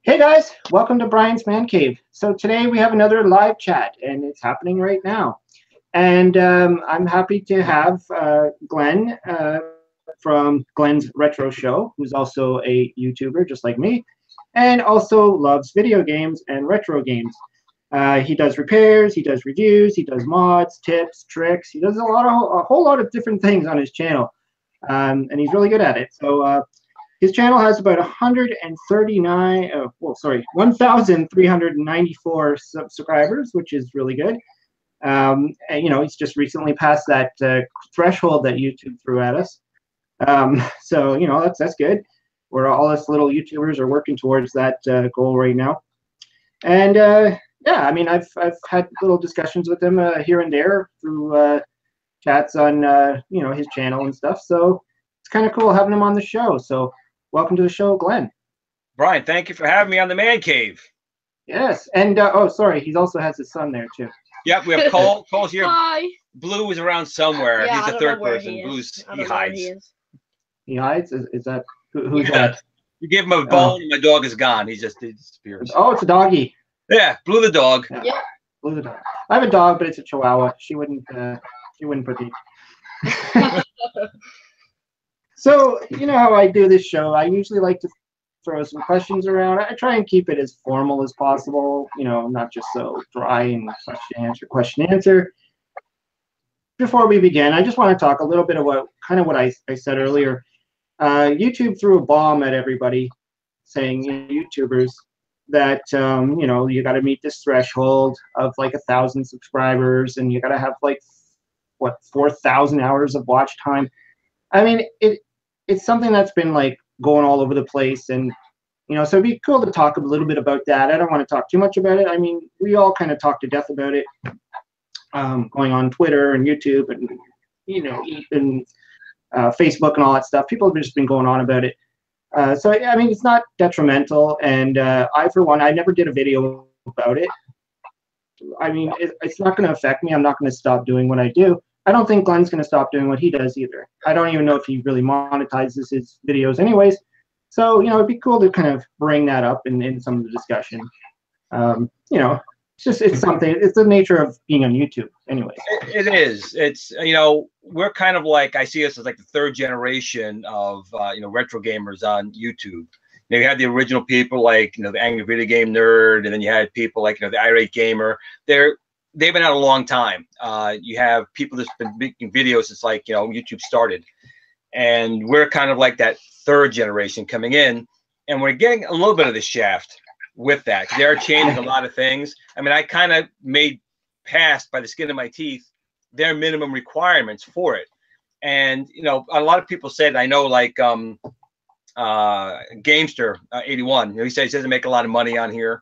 Hey guys, welcome to Brian's Man Cave. So today we have another live chat, and it's happening right now. And I'm happy to have Glen from Glen's Retro Show, who's also a YouTuber just like me, and also loves video games and retro games. He does repairs, he does reviews, he does mods, tips, tricks. He does a whole lot of different things on his channel, and he's really good at it. So his channel has about 1,394 subscribers, which is really good. And, you know, he's just recently passed that threshold that YouTube threw at us. So, you know, that's good. We're all us little YouTubers are working towards that goal right now. And yeah, I mean, I've had little discussions with him here and there through chats on you know, his channel and stuff. So it's kind of cool having him on the show. So welcome to the show, Glen. Brian, thank you for having me on the Man Cave. Yes, and oh, sorry, he also has his son there too. Yep, we have Cole. Cole's here. Hi. Blue is around somewhere. Yeah, He's the third person. He hides. He hides? Is that who's that? You give him a bone, and my dog is gone. He disappears. Oh, it's a doggy. Yeah, Blue the dog. Yeah. Blue the dog. I have a dog, but it's a Chihuahua. She wouldn't put the. So, you know how I do this show. I usually like to throw some questions around. I try and keep it as formal as possible, you know, not just so dry and question answer. Before we begin, I just want to talk a little bit about kind of what I said earlier. YouTube threw a bomb at everybody saying, you know, YouTubers, that, you know, you got to meet this threshold of like 1,000 subscribers and you got to have like, what, 4,000 hours of watch time. I mean, it's something that's been like going all over the place, and you know, so it'd be cool to talk a little bit about that. I don't want to talk too much about it. I mean, we all kind of talk to death about it, going on Twitter and YouTube and, you know, even Facebook and all that stuff. People have just been going on about it. So I mean, it's not detrimental, and I, for one, I never did a video about it. I mean, it's not going to affect me. I'm not going to stop doing what I do. I don't think Glen's going to stop doing what he does either. I don't even know if he really monetizes his videos anyways. So, you know, it'd be cool to kind of bring that up in some of the discussion. You know, it's something, it's the nature of being on YouTube anyways. It is. It's, you know, we're kind of like, I see us as like the third generation of, you know, retro gamers on YouTube. You know, you had the original people like, you know, the Angry Video Game Nerd, and then you had people like, you know, the Irate Gamer. They've been out a long time. You have people that's been making videos since, like, you know, YouTube started. And we're kind of like that third generation coming in. And we're getting a little bit of the shaft with that. They're changing a lot of things. I mean, I kind of made past by the skin of my teeth their minimum requirements for it. And, you know, a lot of people said, I know, like Gamester 81, you know, he says he doesn't make a lot of money on here.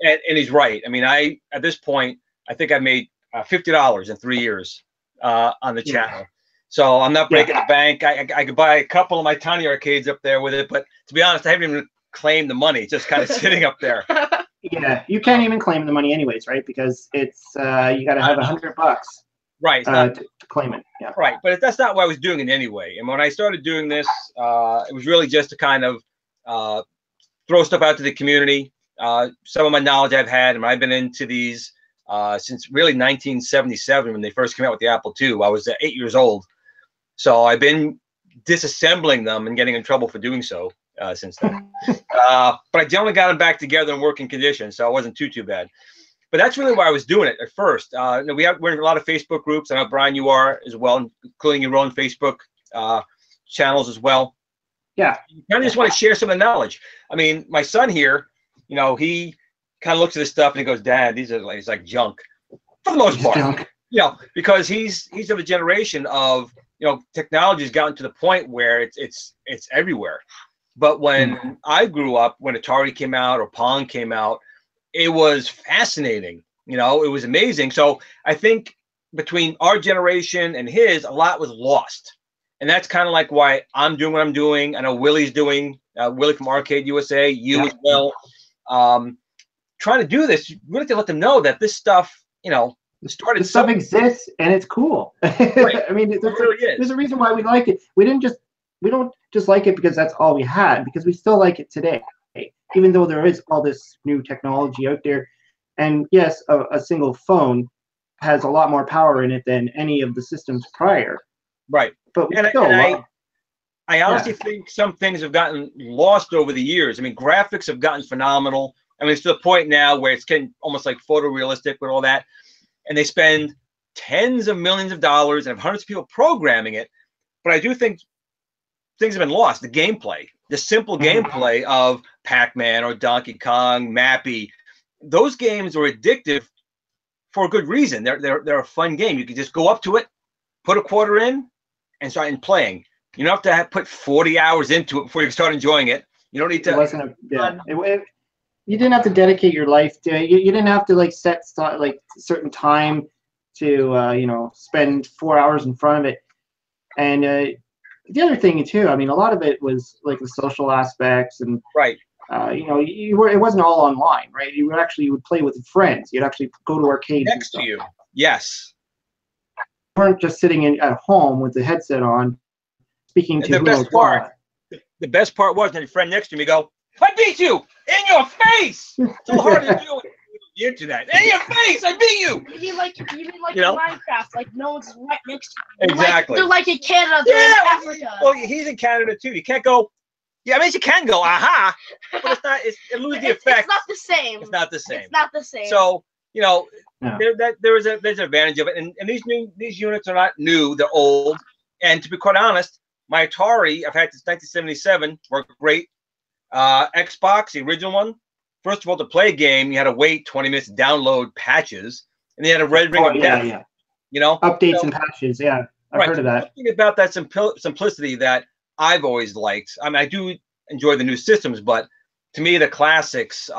And he's right. I mean, at this point, I think I made $50 in 3 years on the channel. So I'm not breaking the bank. I could buy a couple of my tiny arcades up there with it. But to be honest, I haven't even claimed the money. It's just kind of sitting up there. Yeah, you can't even claim the money anyways, right? Because it's you got to have $100 right to claim it. Yeah. Right. But that's not why I was doing it anyway. And when I started doing this, it was really just to kind of throw stuff out to the community. Some of my knowledge I've had, and I've been into these since really 1977 when they first came out with the Apple II. I was 8 years old. So I've been disassembling them and getting in trouble for doing so since then. But I generally got them back together in working condition, so it wasn't too bad. But that's really why I was doing it at first. You know, we're in a lot of Facebook groups. I know, Brian, you are as well, including your own Facebook channels as well. Yeah. You kind of just want to share some of the knowledge. I mean, my son here, you know, he kind of looks at this stuff and he goes, "Dad, these are like, it's like junk," for the most part. Junk. You know, because he's of a generation of, you know, technology's gotten to the point where it's everywhere. But when I grew up, when Atari came out or Pong came out, it was fascinating. You know, it was amazing. So I think between our generation and his, a lot was lost. And that's kind of like why I'm doing what I'm doing. I know Willie's doing, Willie from Arcade USA, you as well. Trying to do this, really to let them know that this stuff, you know, started. This stuff exists and it's cool. Right. I mean, there's a reason why we like it. We don't just like it because that's all we had, because we still like it today. even though there is all this new technology out there, and yes, a single phone has a lot more power in it than any of the systems prior. Right. But we And, still and I honestly think some things have gotten lost over the years. I mean, graphics have gotten phenomenal. I mean, it's to the point now where it's getting almost like photorealistic with all that. And they spend tens of millions of dollars and have hundreds of people programming it. But I do think things have been lost. The gameplay, the simple gameplay of Pac-Man or Donkey Kong, Mappy, those games are addictive for a good reason. They're a fun game. You can just go up to it, put a quarter in, and start playing. You don't have to put 40 hours into it before you start enjoying it. You don't need to. It wasn't you didn't have to dedicate your life to it. You didn't have to like set like a certain time to spend 4 hours in front of it. And the other thing too, I mean, a lot of it was like the social aspects and right. It wasn't all online, right? You would play with friends. You'd actually go to arcades next to you. Yes. You weren't just sitting at home with the headset on, speaking to the best part. The best part was when your friend next to me go, "I beat you in your face." So hard to do it. The internet in your face. I beat you. You mean like Minecraft? Like no one's right next to you. Exactly. They're like in Canada. They're in Africa. Well, he's in Canada too. You can't go. Yeah, I mean you can go. Aha, but it's not. It loses the effect. It's not the same. It's not the same. It's not the same. So there's an advantage of it, and these units are not new. They're old, and to be quite honest, my Atari I've had since 1977 worked great. Xbox, the original one. First of all, to play a game, you had to wait 20 minutes to download patches, and they had a red ring of death. Yeah. Updates and patches. Yeah, I've heard of that. Something about that simplicity that I've always liked. I mean, I do enjoy the new systems, but to me, the classics,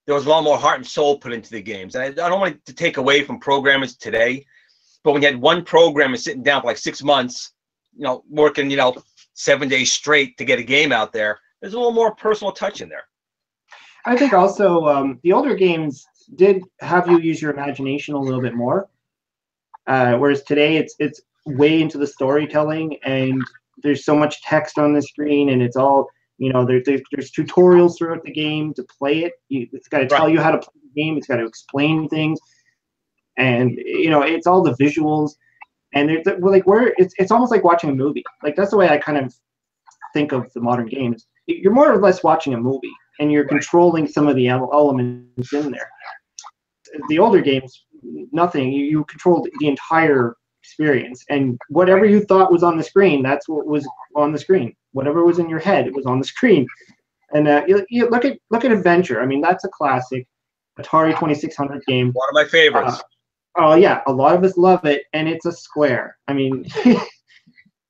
there was a lot more heart and soul put into the games. And I don't want to take away from programmers today, but when you had one programmer sitting down for like 6 months, working, 7 days straight to get a game out there, there's a little more personal touch in there. I think also the older games did have you use your imagination a little bit more, whereas today it's way into the storytelling, and there's so much text on the screen, and it's all there's tutorials throughout the game to play it. It's got to tell you how to play the game. It's got to explain things, and it's all the visuals, and it's almost like watching a movie. Like that's the way I kind of think of the modern games. You're more or less watching a movie, and you're controlling some of the elements in there. The older games, nothing. You controlled the entire experience, and whatever you thought was on the screen, that's what was on the screen. Whatever was in your head, it was on the screen. And you look at Adventure. I mean, that's a classic Atari 2600 game. One of my favorites. Oh yeah, a lot of us love it, and it's a square. I mean,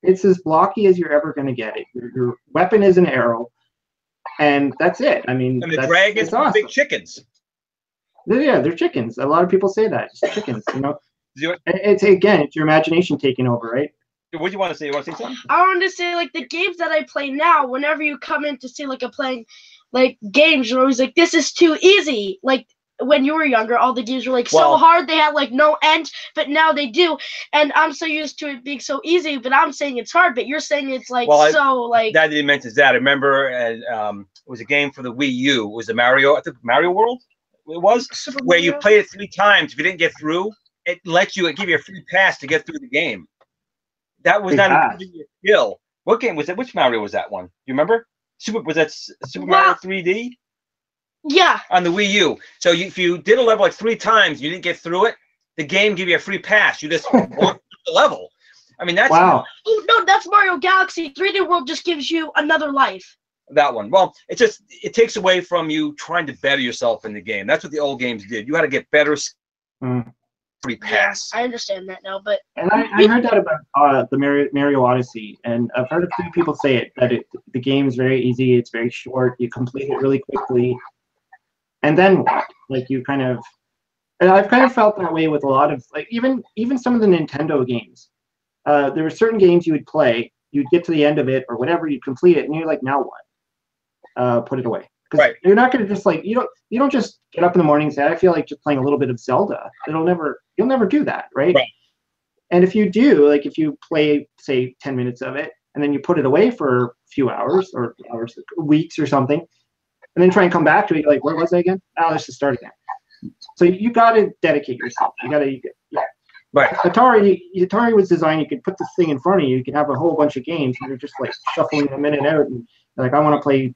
it's as blocky as you're ever going to get it. Your weapon is an arrow, and that's it. I mean, and the dragons are big chickens. Yeah, they're chickens. A lot of people say that. Just chickens, It's your imagination taking over, right? What do you want to say? You want to say something? I want to say like the games that I play now. Whenever you come in to see like I'm playing like games, you're always like, "This is too easy." Like when you were younger, all the games were like so hard. They had like no end, but now they do. And I'm so used to it being so easy, but I'm saying it's hard. But you're saying it's like That didn't mention that. I remember, and it was a game for the Wii U. It was the Mario. I think Mario World. It was where you played it 3 times. If you didn't get through, it give you a free pass to get through the game. That was not improving your skill. What game was it? Which Mario was that one? You remember? Was that Super Mario 3D? Yeah. On the Wii U. So if you did a level like 3 times, you didn't get through it, the game gave you a free pass. You just walked through the level. I mean, that's wow. Oh no, that's Mario Galaxy. 3D World just gives you another life. That one. Well, it takes away from you trying to better yourself in the game. That's what the old games did. You had to get better. Free pass. Yeah, I understand that now, but I heard that about the Mario Odyssey, and I've heard a few people say it that the game is very easy. It's very short. You complete it really quickly, and then what? Like and I've kind of felt that way with a lot of like even some of the Nintendo games. There were certain games you would play, you'd get to the end of it or whatever, you'd complete it, and you're like, now what? Put it away. Right. You're not going to just like you don't just get up in the morning and say, I feel like just playing a little bit of Zelda. You'll never do that, right? And if you do, like if you play say 10 minutes of it and then you put it away for a few hours or weeks or something, and then try and come back to it. You're like, where was I again? Oh, let's just start again. So you got to dedicate yourself. Yeah. Right. Atari was designed. You could put this thing in front of you. You could have a whole bunch of games, and you're just like shuffling them in and out. And like, I want to play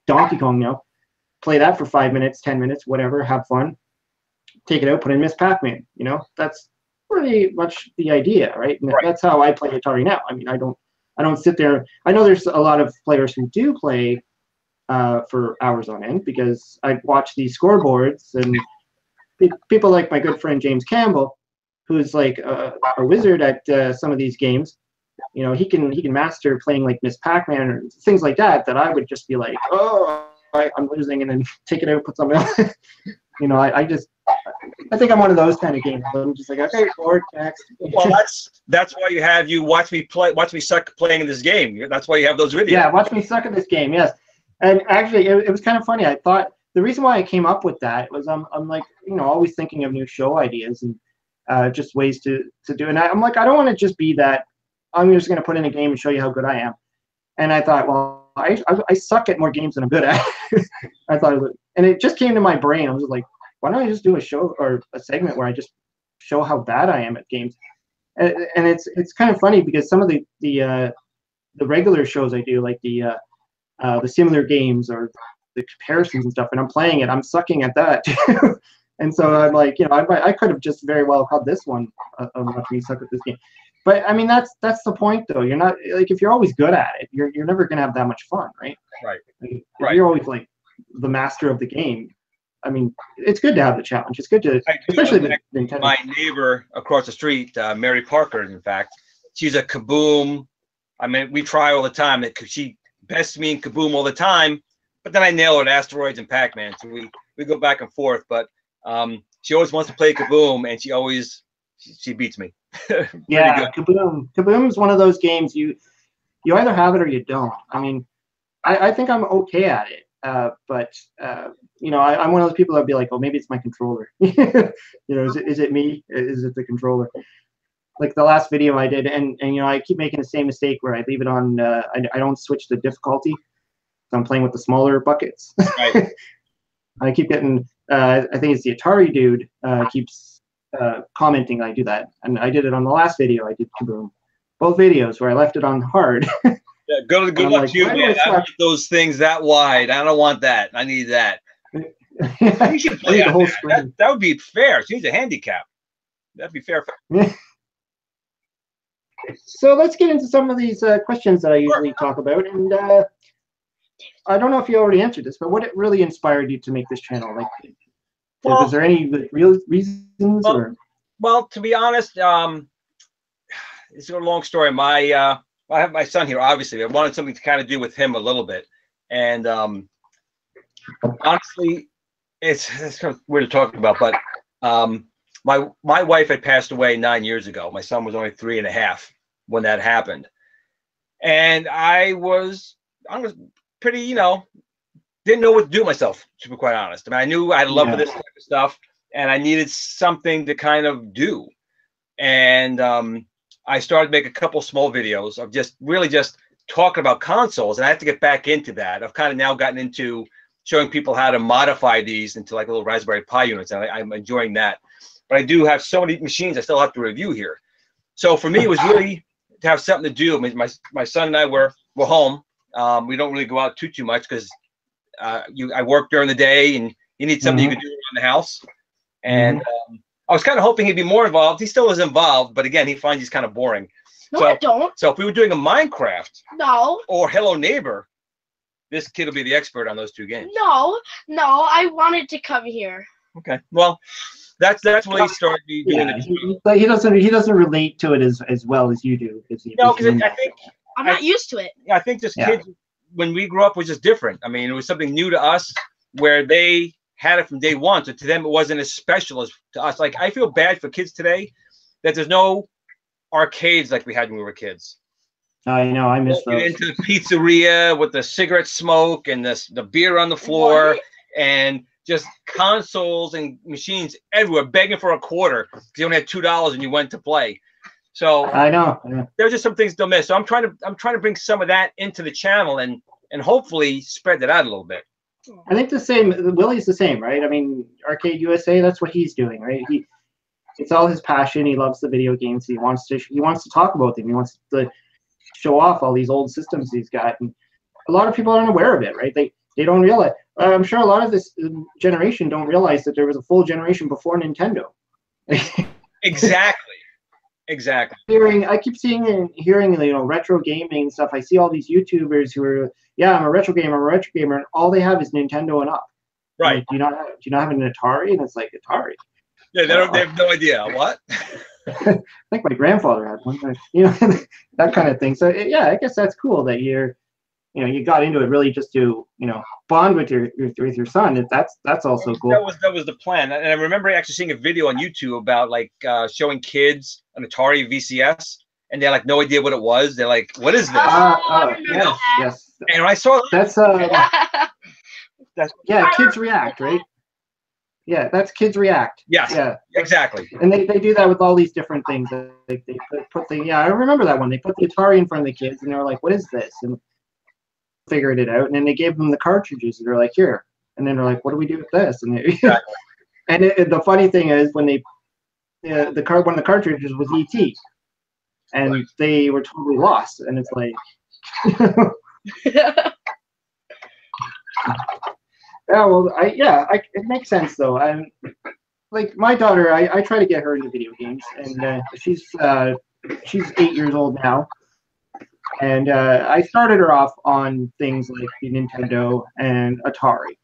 Donkey Kong now. Play that for 5 minutes, 10 minutes, whatever. Have fun. Take it out. Put in Miss Pac-Man. You know, that's pretty much the idea, right? And that's how I play Atari now. I mean, I don't sit there. I know there's a lot of players who do play for hours on end, because I watch these scoreboards, and people like my good friend James Campbell, who's like a wizard at some of these games. You know, he can master playing like Miss Pac-Man or things like that. That I would just be like, oh, I'm losing, and then take it out, put something else. You know, I think I'm one of those kind of games. I'm just like, okay, forward, next. Well, that's why you watch me suck playing in this game. That's why you have those videos. Yeah, watch me suck at this game. Yes, and actually, it was kind of funny. I thought the reason why I came up with that was I'm like, you know, always thinking of new show ideas and just ways to do it. And I'm like, I don't want to just be that. I'm just going to put in a game and show you how good I am. And I thought, well, I suck at more games than I'm good at. I thought, and it just came to my brain. I was like, why don't I just do a show or a segment where I just show how bad I am at games? And it's kind of funny, because some of the regular shows I do, like the similar games or the comparisons and stuff, and I'm playing it, I'm sucking at that too. And so I'm like, you know, I could have just very well had this one watch me suck at this game. But I mean, that's the point, though. You're not like, if you're always good at it, you're never gonna have that much fun, right? Right. Like, if you're always like the master of the game. I mean, it's good to have the challenge. It's good to, especially the Nintendo. My neighbor across the street, Mary Parker, in fact, she's a Kaboom. I mean, we try all the time. She bests me in Kaboom all the time, but then I nail her at Asteroids and Pac-Man. So we go back and forth. But she always wants to play Kaboom, and she beats me. Yeah, Kaboom. Kaboom is one of those games you either have it or you don't. I mean, I think I'm okay at it, but you know, I'm one of those people that'd be like, oh, maybe it's my controller. You know, is it me? Is it the controller? Like the last video I did, and you know, I keep making the same mistake where I leave it on. I don't switch the difficulty. So I'm playing with the smaller buckets. Right. I keep getting. I think it's the Atari dude keeps commenting I do that, and I did it on the last video. I did Kaboom, both videos where I left it on hard. Yeah, good luck like, to you, man. I don't want those things that wide. I don't want that. I need that. You should play on that. That would be fair. She needs a handicap. That'd be fair. So let's get into some of these questions that I usually talk about, and I don't know if you already answered this, but what really inspired you to make this channel? Like, was there any real reasons? Well, to be honest, it's a long story. I have my son here, obviously. I wanted something to kind of do with him a little bit. And honestly, it's kind of weird to talk about, but my wife had passed away 9 years ago. My son was only 3.5 when that happened. And I was pretty, you know, didn't know what to do with myself, to be quite honest. I mean, I knew I had a love for this type of stuff, and I needed something to kind of do. And I started to make a couple small videos of just talking about consoles, and I have to get back into that. I've kind of now gotten into showing people how to modify these into like little Raspberry Pi units, and I'm enjoying that. But I do have so many machines I still have to review here. So for me, it was really to have something to do. I mean, my son and I were home. We don't really go out too much because I work during the day, and you need something you can do around the house. And I was kind of hoping he'd be more involved. He still is involved, but again, he finds he's kind of boring. No, I don't. So if we were doing a Minecraft No. or Hello Neighbor, this kid will be the expert on those two games. No, I wanted to come here. Okay. Well, that's when he started doing it. But he doesn't relate to it as well as you do. No, because I think I'm not used to it. I think this kid, when we grew up, was just different. I mean, it was something new to us where they had it from day one. So to them, it wasn't as special as to us. Like, I feel bad for kids today that there's no arcades like we had when we were kids. I know, I miss those. Into the pizzeria with the cigarette smoke and the beer on the floor and just consoles and machines everywhere, begging for a quarter because you only had $2 and you went to play. So I know. There's just some things to miss. So I'm trying to bring some of that into the channel and hopefully spread that out a little bit. I think the same. Willie's the same, right? I mean, Arcade USA, that's what he's doing, right? It's all his passion. He loves the video games. He wants to talk about them. He wants to show off all these old systems he's got. And a lot of people aren't aware of it, right? They don't realize. I'm sure a lot of this generation don't realize that there was a full generation before Nintendo. Exactly. I keep seeing and hearing, retro gaming and stuff. I see all these YouTubers who are, I'm a retro gamer, and all they have is Nintendo and up. Right. Like, do you not have an Atari? And it's like, Atari. Yeah, they have no idea. What? I think my grandfather had one, that kind of thing. So I guess that's cool that you got into it really just to, bond with your son. That's also cool. That was the plan. And I remember actually seeing a video on YouTube about like showing kids an Atari VCS, and they had like no idea what it was. They're like, "What is this?" Yes. And when I saw that's Kids React, right? Yeah, that's Kids React. Yes. Yeah. Exactly. And they do that with all these different things. They put I remember that one. They put the Atari in front of the kids, and they were like, "What is this?" And figured it out, and then they gave them the cartridges, and they're like, "Here," and then they're like, "What do we do with this?" And and the funny thing is when one of the cartridges was ET, and they were totally lost, and it's like, it makes sense though. I'm like my daughter. I try to get her into video games, and she's 8 years old now. And I started her off on things like the Nintendo and Atari.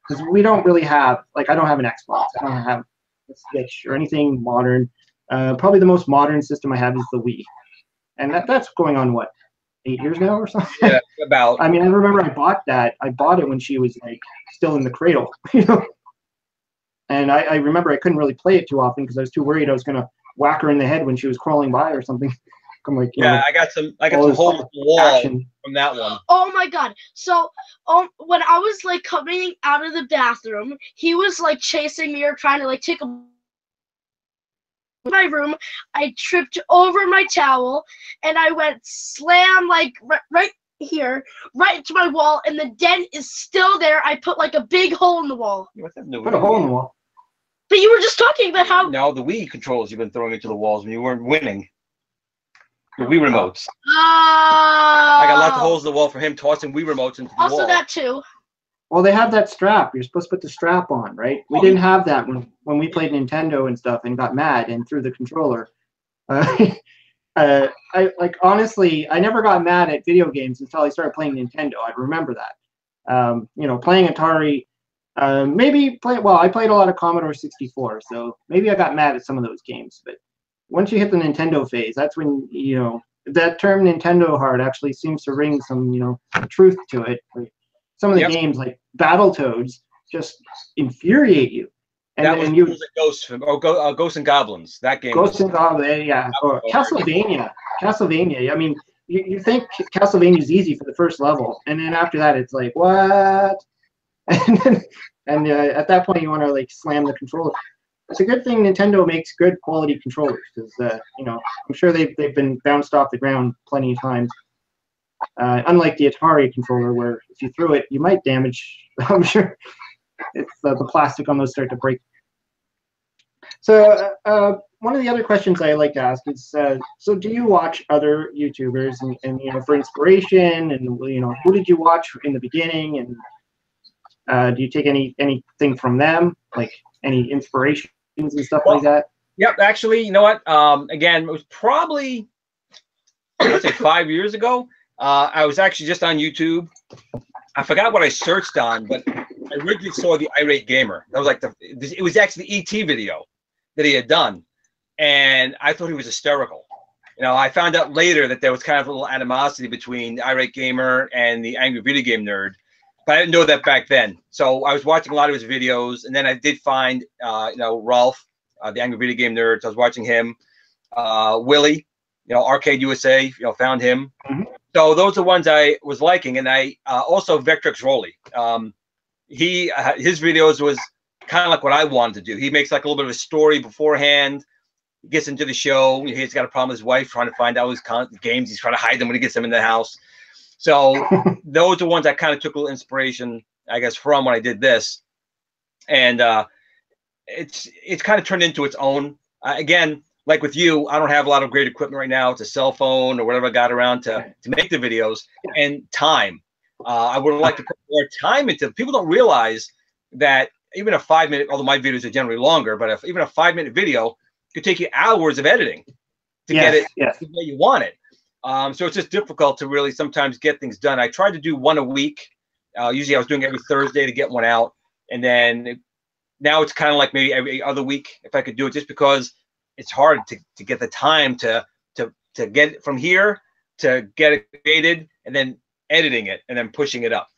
Because we don't really have, I don't have an Xbox. I don't have a Switch or anything modern. Probably the most modern system I have is the Wii. And that's going on, 8 years now or something? Yeah, about. I mean, I remember I bought that. I bought it when she was, still in the cradle, And I remember I couldn't really play it too often because I was too worried I was going to whack her in the head when she was crawling by or something. I got some holes in the wall from that one. Oh my god! So, when I was coming out of the bathroom, he was chasing me or trying to take my room. I tripped over my towel and I went slam right here, right into my wall, and the dent is still there. I put a big hole in the wall. Put a hole in the wall. But you were just talking about how. Now the Wii controls you've been throwing into the walls when you weren't winning. The Wii remotes. I got lots of holes in the wall for him tossing Wii remotes into the wall. Also that too. Well, they have that strap. You're supposed to put the strap on, right? We didn't have that when we played Nintendo and stuff and got mad and threw the controller. Honestly, I never got mad at video games until I started playing Nintendo. I remember that. Playing Atari. I played a lot of Commodore 64, so maybe I got mad at some of those games, but once you hit the Nintendo phase, that's when, that term Nintendo hard actually seems to ring some, truth to it. Some of the games like Battletoads just infuriate you. And that was Ghosts and Goblins. That game. Ghosts and Goblins, yeah. Or Castlevania. I mean, you think Castlevania is easy for the first level, and then after that, it's like, what? And at that point, you want to slam the controller. It's a good thing Nintendo makes good quality controllers because I'm sure they've been bounced off the ground plenty of times. Unlike the Atari controller, where if you threw it, you might damage. I'm sure it's the plastic on those start to break. So one of the other questions I like to ask is, so do you watch other YouTubers and for inspiration, and who did you watch in the beginning, and do you take anything from them, any inspirations and stuff like that? Yep, actually, you know what? Again, it was probably, let's say 5 years ago. I was actually just on YouTube. I forgot what I searched on, but I originally saw the Irate Gamer. That was it was actually the ET video that he had done, and I thought he was hysterical. I found out later that there was kind of a little animosity between the Irate Gamer and the Angry Video Game Nerd. But I didn't know that back then. So I was watching a lot of his videos, and then I did find, Ralph, the Angry Video Game Nerd. So I was watching him. Willie, Arcade USA, found him. Mm-hmm. So those are the ones I was liking, and I also Vectrex Rolly. His videos was kind of like what I wanted to do. He makes a little bit of a story beforehand. He gets into the show. He's got a problem with his wife trying to find out his games. He's trying to hide them when he gets them in the house. So those are ones I kind of took a little inspiration I guess, from when I did this, and it's kind of turned into its own. Again, like with you, I don't have a lot of great equipment right now. It's a cell phone or whatever I got around to make the videos, and time. I would like to put more time into it. People don't realize that even a 5-minute, although my videos are generally longer, but if even a 5-minute video could take you hours of editing to get it the way you want it. So it's just difficult to really sometimes get things done. I tried to do one a week. Usually I was doing every Thursday to get one out. And then now it's kind of like maybe every other week if I could do it, just because it's hard to get the time to get it from here to get it created and then editing it and then pushing it up.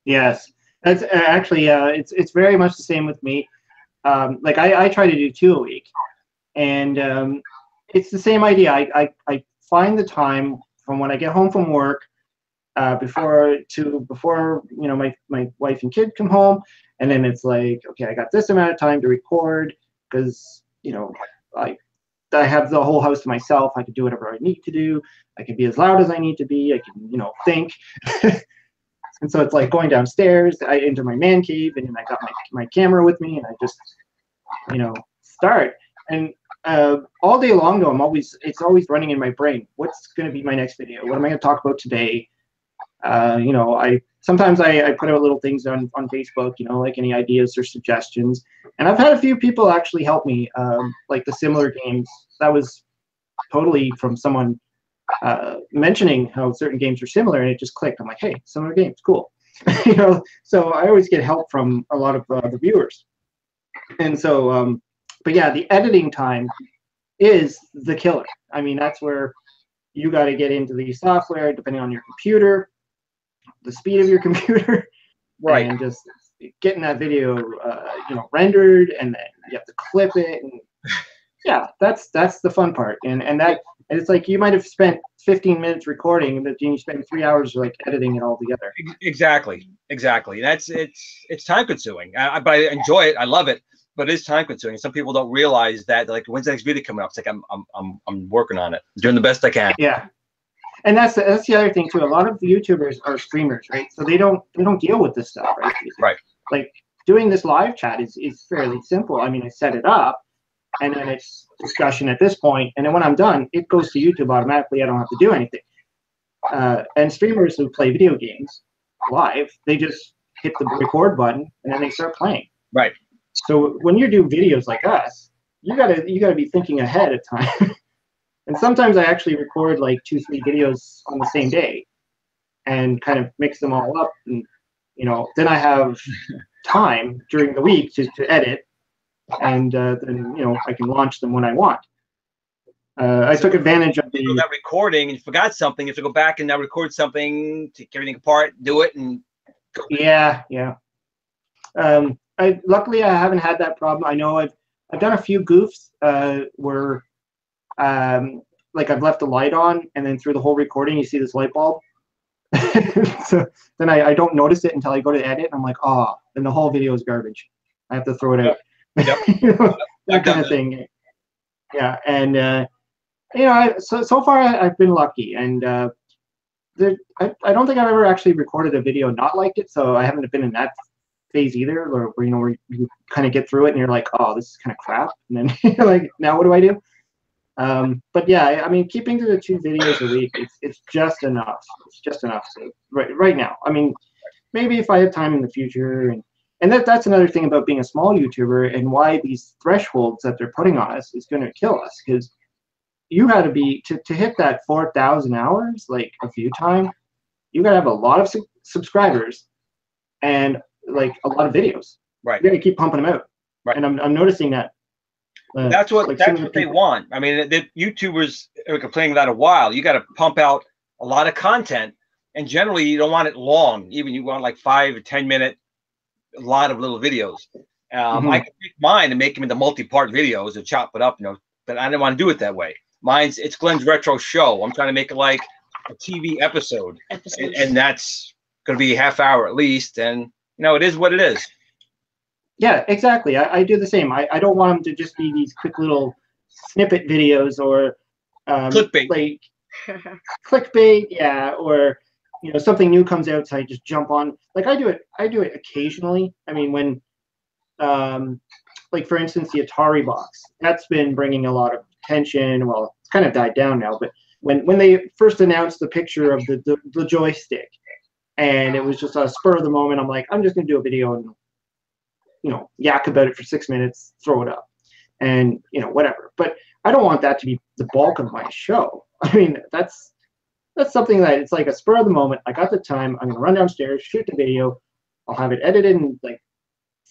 Yes, that's actually it's very much the same with me. Like I try to do 2 a week, and it's the same idea. I find the time from when I get home from work before you know my wife and kid come home, and then it's like, okay, I got this amount of time to record because you know I have the whole house to myself. I can do whatever I need to do. I can be as loud as I need to be. I can, you know, think. And so it's like going downstairs into my man cave, and I got my camera with me, and I just, you know, start. And all day long, though, it's always running in my brain. What's going to be my next video? What am I going to talk about today? You know, sometimes I put out little things on Facebook, you know, like any ideas or suggestions. And I've had a few people actually help me, like the similar games. That was totally from someone mentioning how certain games are similar, and it just clicked. I'm like, hey, similar games, cool. You know, so I always get help from a lot of the viewers. And so, but yeah, the editing time is the killer. I mean, that's where you got to get into the software, depending on your computer, the speed of your computer, right, and just getting that video, you know, rendered, and then you have to clip it, and yeah, that's the fun part. And it's like you might have spent 15 minutes recording, but then you spend 3 hours like editing it all together. Exactly. That's it's time consuming. But I enjoy it. I love it. But it's time consuming. Some people don't realize that. Like, when's the next video coming up? It's like I'm working on it, doing the best I can. Yeah. And that's the other thing too. A lot of the YouTubers are streamers, right? So they don't deal with this stuff, right? Right. Like doing this live chat is fairly simple. I mean, I set it up, and then it's discussion at this point, and then when I'm done, it goes to YouTube automatically. I don't have to do anything. And streamers who play video games live, they just hit the record button and then they start playing. Right. So when you do videos like us, you gotta be thinking ahead of time. And sometimes I actually record like 2-3 videos on the same day and kind of mix them all up, and you know, then I have time during the week to edit, and then you know, I can launch them when I want. I took advantage of that recording, and you forgot something, you have to go back and now record something, take everything apart, do it, and go. Yeah. Luckily I haven't had that problem. I know I've done a few goofs where like I've left the light on, and then through the whole recording you see this light bulb. So then I don't notice it until I go to edit, and I'm like, oh, then the whole video is garbage. I have to throw it out. Yep. You know, that kind of thing. Yeah, and you know, so far I've been lucky, and I don't think I've ever actually recorded a video not liked it, so I haven't been in that phase either, or you know, where you kind of get through it and you're like, oh, this is kind of crap, and then you're like, now what do I do? But yeah, I mean, keeping to the 2 videos a week, it's just enough. It's just enough to right now. I mean, maybe if I have time in the future, and that's another thing about being a small YouTuber, and why these thresholds that they're putting on us is going to kill us, because you got to be to hit that 4,000 hours, like a view time, you got to have a lot of subscribers and like a lot of videos. Right. You got to keep pumping them out. Right. And I'm noticing that. That's what they want. I mean, the YouTubers are complaining that a while. You got to pump out a lot of content, and generally you don't want it long. Even you want like 5 or 10 minute, a lot of little videos. I can take mine and make them into multi-part videos and chop it up, you know. But I didn't want to do it that way. It's Glen's Retro Show. I'm trying to make it like a TV episode, and that's going to be a half hour at least. And you know, it is what it is. Yeah, exactly. I do the same. I don't want them to just be these quick little snippet videos or Clickbait. Like clickbait, yeah, or you know, something new comes out, so I just jump on. Like I do it occasionally. I mean, when like for instance, the Atari box, that's been bringing a lot of attention. Well, it's kind of died down now, but when they first announced the picture of the joystick, and it was just a spur of the moment, I'm like, I'm just gonna do a video and, you know, yak about it for 6 minutes, throw it up, and, you know, whatever. But I don't want that to be the bulk of my show. I mean, that's something that it's like a spur of the moment. I got the time. I'm gonna run downstairs, shoot the video. I'll have it edited in like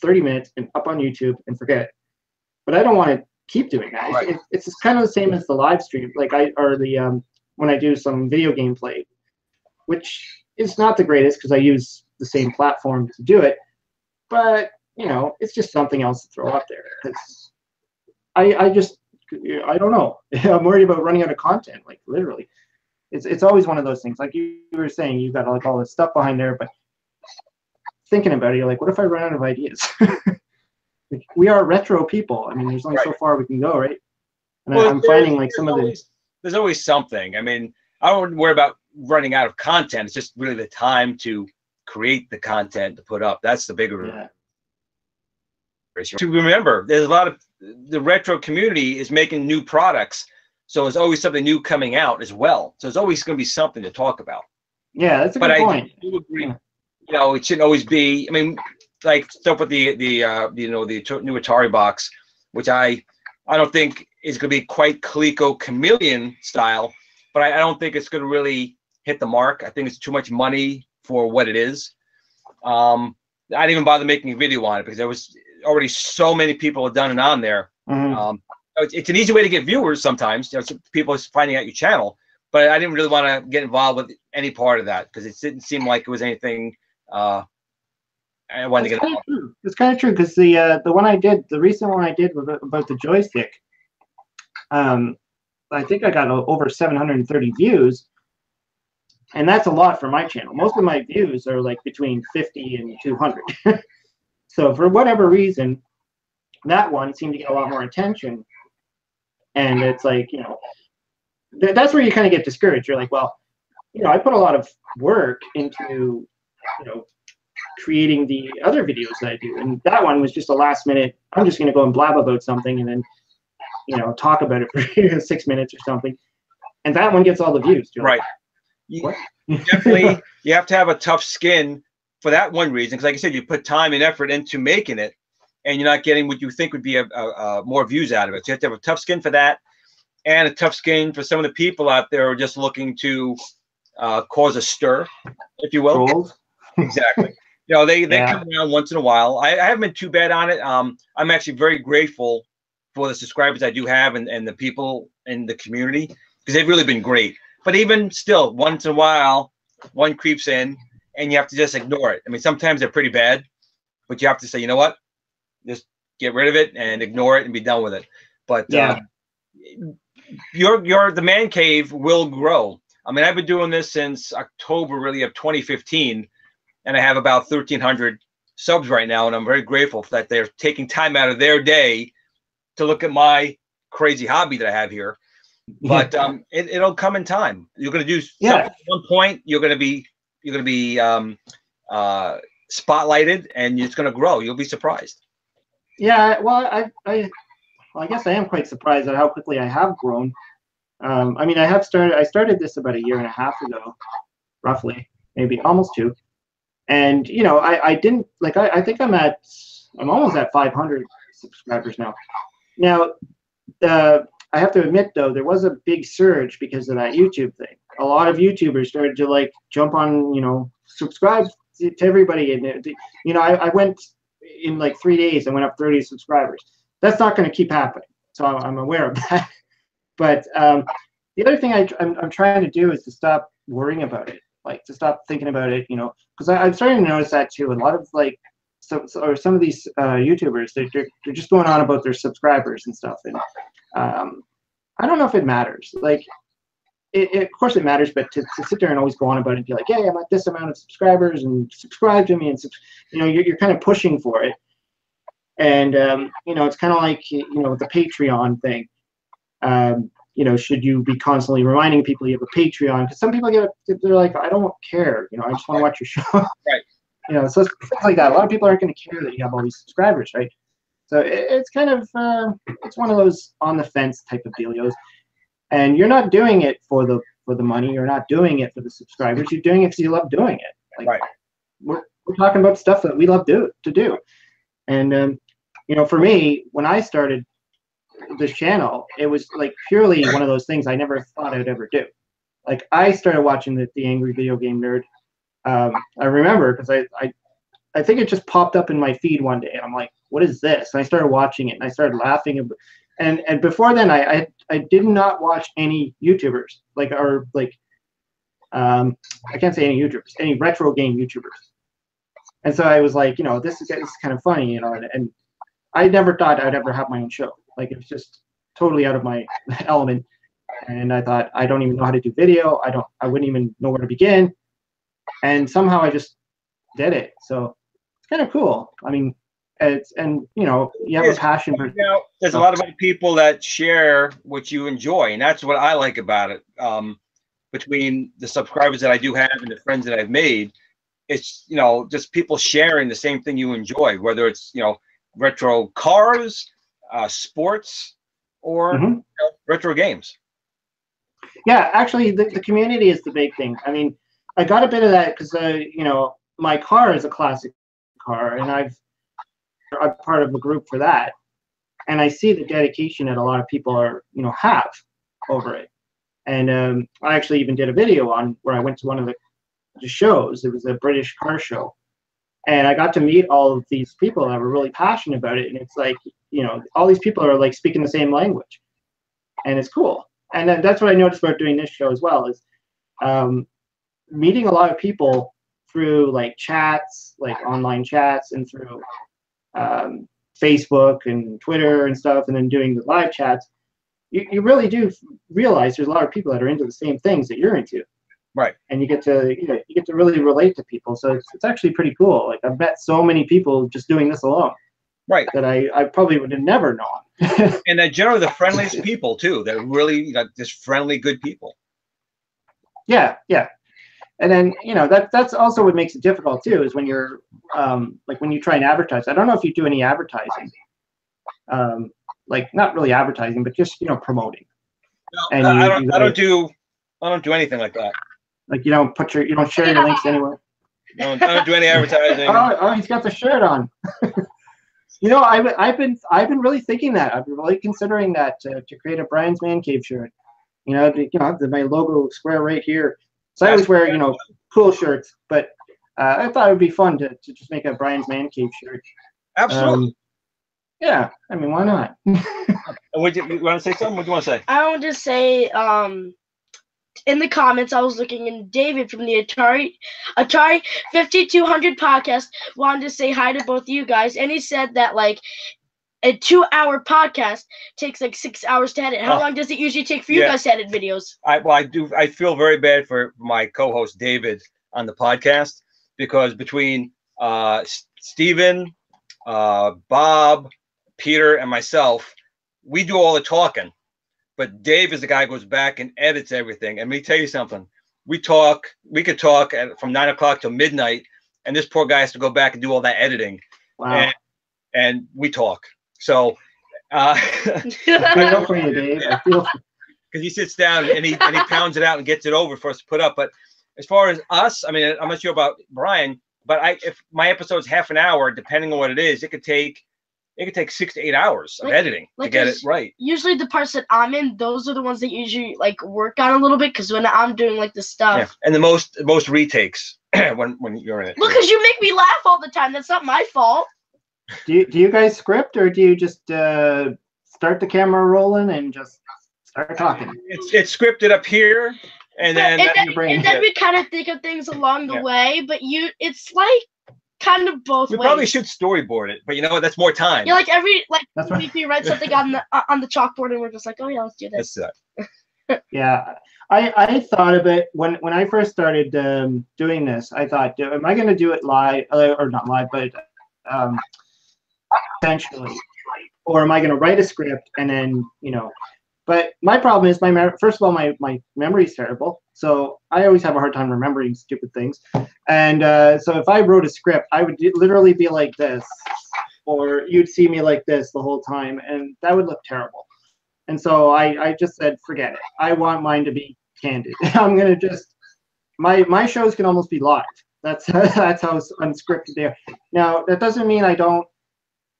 30 minutes and up on YouTube and forget it. But I don't want to keep doing that. Right. It's just kind of the same as the live stream. Like when I do some video gameplay, which is not the greatest because I use the same platform to do it. But, you know, it's just something else to throw up there. Because I don't know. I'm worried about running out of content, like literally. It's always one of those things. Like you were saying, you've got like all this stuff behind there, but thinking about it, you're like, what if I run out of ideas? Like, we are retro people. I mean, there's only so far we can go, right? And well, I'm finding like there's always something. I mean, I don't worry about running out of content. It's just really the time to create the content to put up. That's the bigger issue. To remember, there's a lot of the retro community is making new products. So there's always something new coming out as well. So there's always going to be something to talk about. Yeah, that's a good point. I do agree. You know, it shouldn't always be. I mean, like stuff with the you know, the new Atari box, which I don't think is going to be quite Coleco Chameleon style, but I don't think it's going to really hit the mark. I think it's too much money for what it is. I didn't even bother making a video on it because there was already so many people have done it on there. Mm-hmm. It's an easy way to get viewers sometimes. You know, people finding out your channel, but I didn't really want to get involved with any part of that because it didn't seem like it was anything. I wanted to get involved. It's kind of true because the one I did, the recent one I did about the joystick, I think I got over 730 views, and that's a lot for my channel. Most of my views are like between 50 and 200. So for whatever reason, that one seemed to get a lot more attention. And it's like, you know, that's where you kind of get discouraged. You're like, well, you know, I put a lot of work into, you know, creating the other videos that I do. And that one was just a last minute, I'm just going to go and blab about something and then, you know, talk about it for 6 minutes or something. And that one gets all the views. Right. Like, Definitely, you have to have a tough skin for that one reason. Because like I said, you put time and effort into making it, and you're not getting what you think would be a more views out of it. So you have to have a tough skin for that, and a tough skin for some of the people out there who are just looking to cause a stir, if you will. Trolls. Exactly. You know, they come around once in a while. I haven't been too bad on it. I'm actually very grateful for the subscribers I do have and the people in the community because they've really been great. But even still, once in a while, one creeps in, and you have to just ignore it. I mean, sometimes they're pretty bad, but you have to say, you know what? Just get rid of it and ignore it and be done with it. But the man cave will grow. I mean, I've been doing this since October, really, of 2015, and I have about 1,300 subs right now, and I'm very grateful that they're taking time out of their day to look at my crazy hobby that I have here. But it'll come in time. You're going to do something at one point. You're going to be spotlighted, and it's going to grow. You'll be surprised. Yeah, well, I guess I am quite surprised at how quickly I have grown. I mean, I started this about 1.5 years ago, roughly, maybe almost 2. And you know, I didn't like. I think I'm almost at 500 subscribers now. Now, I have to admit though, there was a big surge because of that YouTube thing. A lot of YouTubers started to like jump on, you know, subscribe to everybody, and you know, I went in like 3 days. I went up 30 subscribers. That's not going to keep happening, so I'm aware of that. But the other thing I'm trying to do is to stop worrying about it, like to stop thinking about it, you know, because I'm starting to notice that too. A lot of like some of these YouTubers, they're just going on about their subscribers and stuff, and I don't know if it matters. Like, of course it matters, but to sit there and always go on about it and be like, hey, I'm at this amount of subscribers and subscribe to me, and you know, you're kind of pushing for it. And you know, it's kind of like, you know, the Patreon thing. you know, should you be constantly reminding people you have a Patreon? Because some people they're like, I don't care, you know, I just want to watch your show. Right. You know, so things like that. A lot of people aren't going to care that you have all these subscribers, right? So it's kind of it's one of those on the fence type of dealios, and you're not doing it for the money. You're not doing it for the subscribers. You're doing it because you love doing it. Like, right. We're talking about stuff that we love to do, and you know, for me, when I started this channel, it was like purely one of those things I never thought I'd ever do. Like, I started watching the Angry Video Game Nerd. I remember because I think it just popped up in my feed one day, and I'm like, what is this? And I started watching it, and I started laughing. And before then, I did not watch any YouTubers, I can't say any YouTubers, any retro game YouTubers. And so I was like, you know, this is kind of funny, you know, and I never thought I'd ever have my own show. Like, it was just totally out of my element. And I thought, I don't even know how to do video. I wouldn't even know where to begin. And somehow I just did it. So it's kind of cool. I mean, and you know, you have a passion for. You know, there's a lot of other people that share what you enjoy, and that's what I like about it. Between the subscribers that I do have and the friends that I've made, it's, you know, just people sharing the same thing you enjoy, whether it's, you know, retro cars, sports, or Mm-hmm. you know, retro games. Yeah, actually, the community is the big thing. I mean, I got a bit of that because you know, my car is a classic car, and I'm part of a group for that, and I see the dedication that a lot of people are, you know, have over it. And I actually even did a video on where I went to one of the shows. It was a British car show, and I got to meet all of these people that were really passionate about it. And it's like, you know, all these people are like speaking the same language, and it's cool. And then that's what I noticed about doing this show as well, is meeting a lot of people through like chats, like online chats, and through Facebook and Twitter and stuff, and then doing the live chats. You really do realize there's a lot of people that are into the same things that you're into. Right. And you get to really relate to people. So it's actually pretty cool. Like, I've met so many people just doing this alone. Right. That I probably would have never known. And they're generally the friendliest people too. They're really, you know, just friendly, good people. Yeah, yeah. And then, you know, that's also what makes it difficult too, is when you're like when you try and advertise. I don't know if you do any advertising. Like, not really advertising, but just, you know, promoting. No, and I don't do anything like that. Like, you don't share your links anywhere. I don't do any advertising. Oh, he's got the shirt on. You know, I've been really thinking that. I've been really considering that to create a Brian's Man Cave shirt. You know, my logo square right here. So I always wear, you know, cool shirts, but I thought it would be fun to just make a Brian's Man Cave shirt. Absolutely. Yeah, I mean, why not? You want to say something? What do you want to say? I want to say, in the comments, I was looking, and David from the Atari 5200 podcast wanted to say hi to both of you guys, and he said that like a 2-hour podcast takes like 6 hours to edit. How long does it usually take for you guys to edit videos? I feel very bad for my co-host David on the podcast, because between Steven, Bob, Peter, and myself, we do all the talking. But Dave is the guy who goes back and edits everything. And let me tell you something. We could talk from 9 o'clock till midnight, and this poor guy has to go back and do all that editing. Wow. And we talk. So I feel for you, Dave. I feel because he sits down and he pounds it out and gets it over for us to put up. But as far as us, I mean, I'm not sure about Brian, but if my episode's half an hour, depending on what it is, it could take 6 to 8 hours of editing to get it right. Usually the parts that I'm in, those are the ones that usually like work on a little bit, because when I'm doing like the stuff. Yeah. And the most retakes when you're in it. Well, because you make me laugh all the time. That's not my fault. Do you guys script, or do you just start the camera rolling and just start talking? It's scripted up here, and then we kind of think of things along the way. But it's like kind of both ways. We probably should storyboard it, but you know what? That's more time. Yeah, like That's right. we write something on the chalkboard, and we're just like, oh yeah, let's do this. That's that. Yeah, I thought of it when I first started doing this. I thought, am I going to do it live, or not live, but essentially, or am I going to write a script and then, you know, But my problem is first of all, my memory is terrible. So I always have a hard time remembering stupid things. And so if I wrote a script, I would literally be like this, or you'd see me like this the whole time, and that would look terrible. And so I just said, forget it. I want mine to be candid. I'm going to just, my shows can almost be live. That's how unscripted they are. Now, that doesn't mean I don't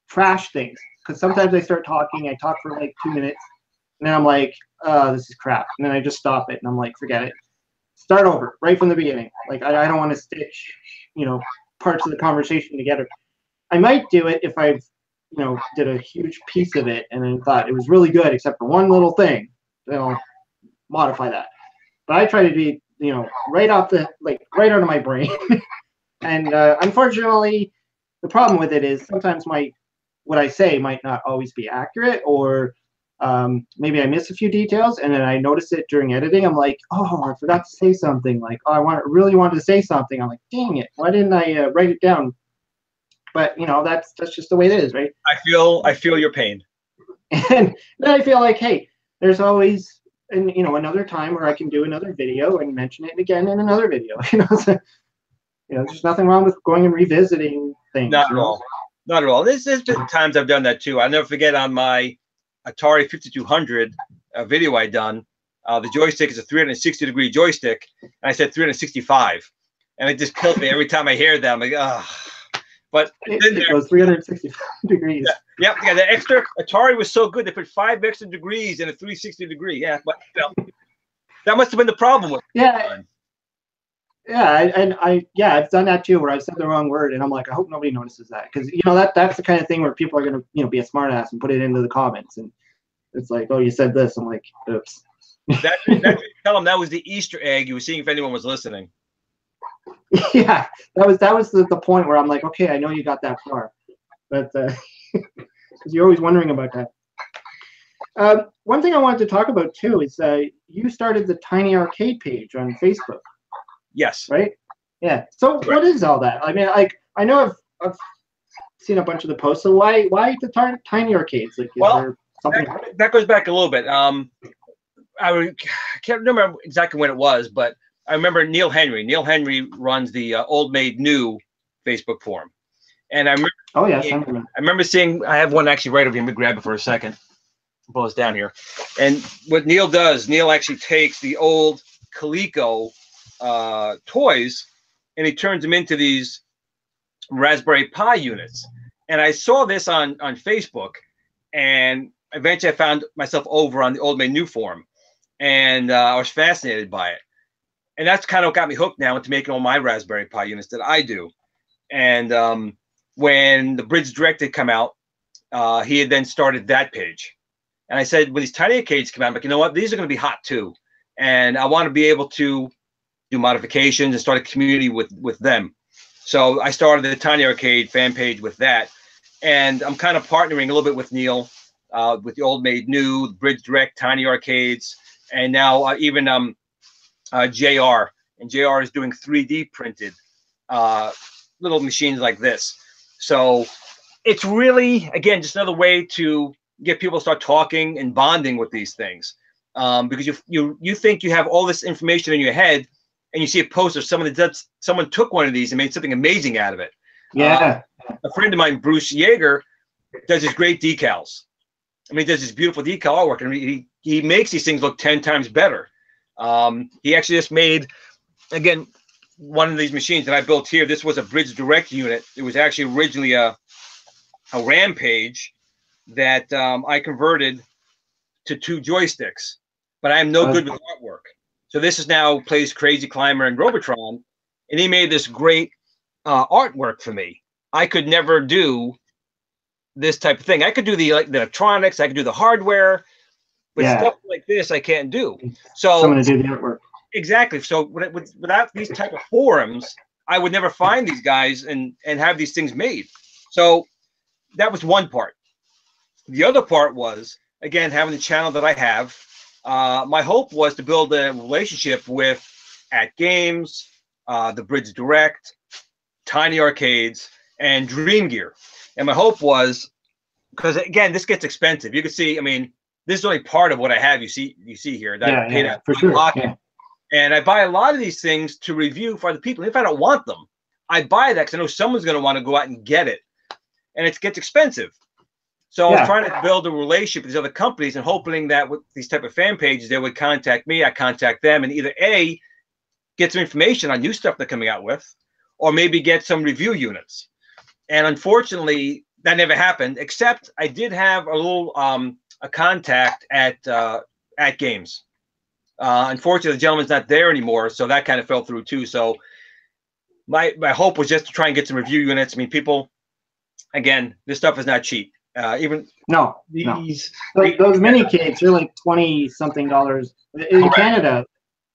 trash things, because sometimes I start talking, I talk for like 2 minutes, and then I'm like, this is crap. And then I just stop it, and I'm like, forget it. Start over, right from the beginning. Like, I don't want to stitch, parts of the conversation together. I might do it if I've, did a huge piece of it and then thought it was really good, except for one little thing. Then I'll modify that. But I try to be, right out of my brain. And unfortunately, the problem with it is sometimes what I say might not always be accurate, or maybe I miss a few details, and then I notice it during editing. I'm like, oh, I forgot to say something. Like, oh, really wanted to say something. I'm like, dang it, why didn't I write it down? But that's just the way it is, right? I feel your pain. And then I feel like, hey, there's always another time where I can do another video and mention it again in another video. So, there's nothing wrong with going and revisiting things. Not at all. Not at all. There's been times I've done that too. I'll never forget on my Atari 5200 video I done. The joystick is a 360-degree joystick, and I said 365, and it just killed me every time I hear that. I'm like, ah. But it goes 365 degrees. Yeah, the extra Atari was so good they put 5 extra degrees in a 360 degree. Yeah, but that must have been the problem with it. Yeah. Yeah, and I've done that too, where I've said the wrong word, and I'm like, I hope nobody notices that, because that's the kind of thing where people are gonna be a smartass and put it into the comments, and it's like, oh, you said this. I'm like, oops. Tell them that was the Easter egg. You were seeing if anyone was listening. Yeah, that was the point where I'm like, okay, I know you got that far, but because you're always wondering about that. One thing I wanted to talk about too is you started the Tiny Arcade page on Facebook. Yes. Right. Yeah. So what is all that? I mean, I know I've seen a bunch of the posts. So why the Tiny Arcades? Like, is there something? That goes back a little bit. I can't remember exactly when it was, but I remember Neil Henry. Neil Henry runs the Old Made New Facebook forum, and I remember. Oh yes, I remember seeing. I have one actually right over here. Let me grab it for a second. Pull this down here, and what Neil does, Neil actually takes the old Coleco toys, and he turns them into these Raspberry Pi units. And I saw this on Facebook, and eventually I found myself over on the Old Made New forum, and I was fascinated by it. And that's kind of what got me hooked now into making all my Raspberry Pi units that I do. And when the Bridge Direct had come out, he had then started that page. And I said, when these Tiny Arcades come out, I'm like, you know what? These are going to be hot too. And I want to be able to do modifications and start a community with them. So I started the Tiny Arcade fan page with that. And I'm kind of partnering a little bit with Neil, with the Old Made New, Bridge Direct, Tiny Arcades, and now even JR. And JR is doing 3D printed little machines like this. So it's really, again, just another way to get people to start talking and bonding with these things. Because you think you have all this information in your head, and you see a post of someone took one of these and made something amazing out of it. Yeah. A friend of mine, Bruce Yeager, does his great decals. I mean, he does this beautiful decal artwork, and he makes these things look 10 times better. He actually just made, again, one of these machines that I built here. This was a Bridge Direct unit. It was actually originally a Rampage that I converted to 2 joysticks, but I am no good with artwork. So this is now plays Crazy Climber and Robotron, and he made this great artwork for me. I could never do this type of thing. I could do the electronics, I could do the hardware, but stuff like this I can't do. So someone to do the artwork. Exactly. So without these type of forums, I would never find these guys and have these things made. So that was one part. The other part was, again, having the channel that I have. My hope was to build a relationship with At Games, the Bridge Direct, Tiny Arcades, and Dream Gear. And my hope was, because again, this gets expensive. You can see, I mean, this is only part of what I have. You see here that I paid out for sure. Yeah. And I buy a lot of these things to review for other people. If I don't want them, I buy that because I know someone's going to want to go out and get it, and it gets expensive. So I was trying to build a relationship with these other companies and hoping that with these type of fan pages, they would contact me. I contact them, and either A, get some information on new stuff they're coming out with, or maybe get some review units. And unfortunately, that never happened. Except I did have a little a contact at games. Unfortunately, the gentleman's not there anymore, so that kind of fell through too. So my hope was just to try and get some review units. I mean, people, again, this stuff is not cheap. Even these those Minicades are like $20-something in Canada,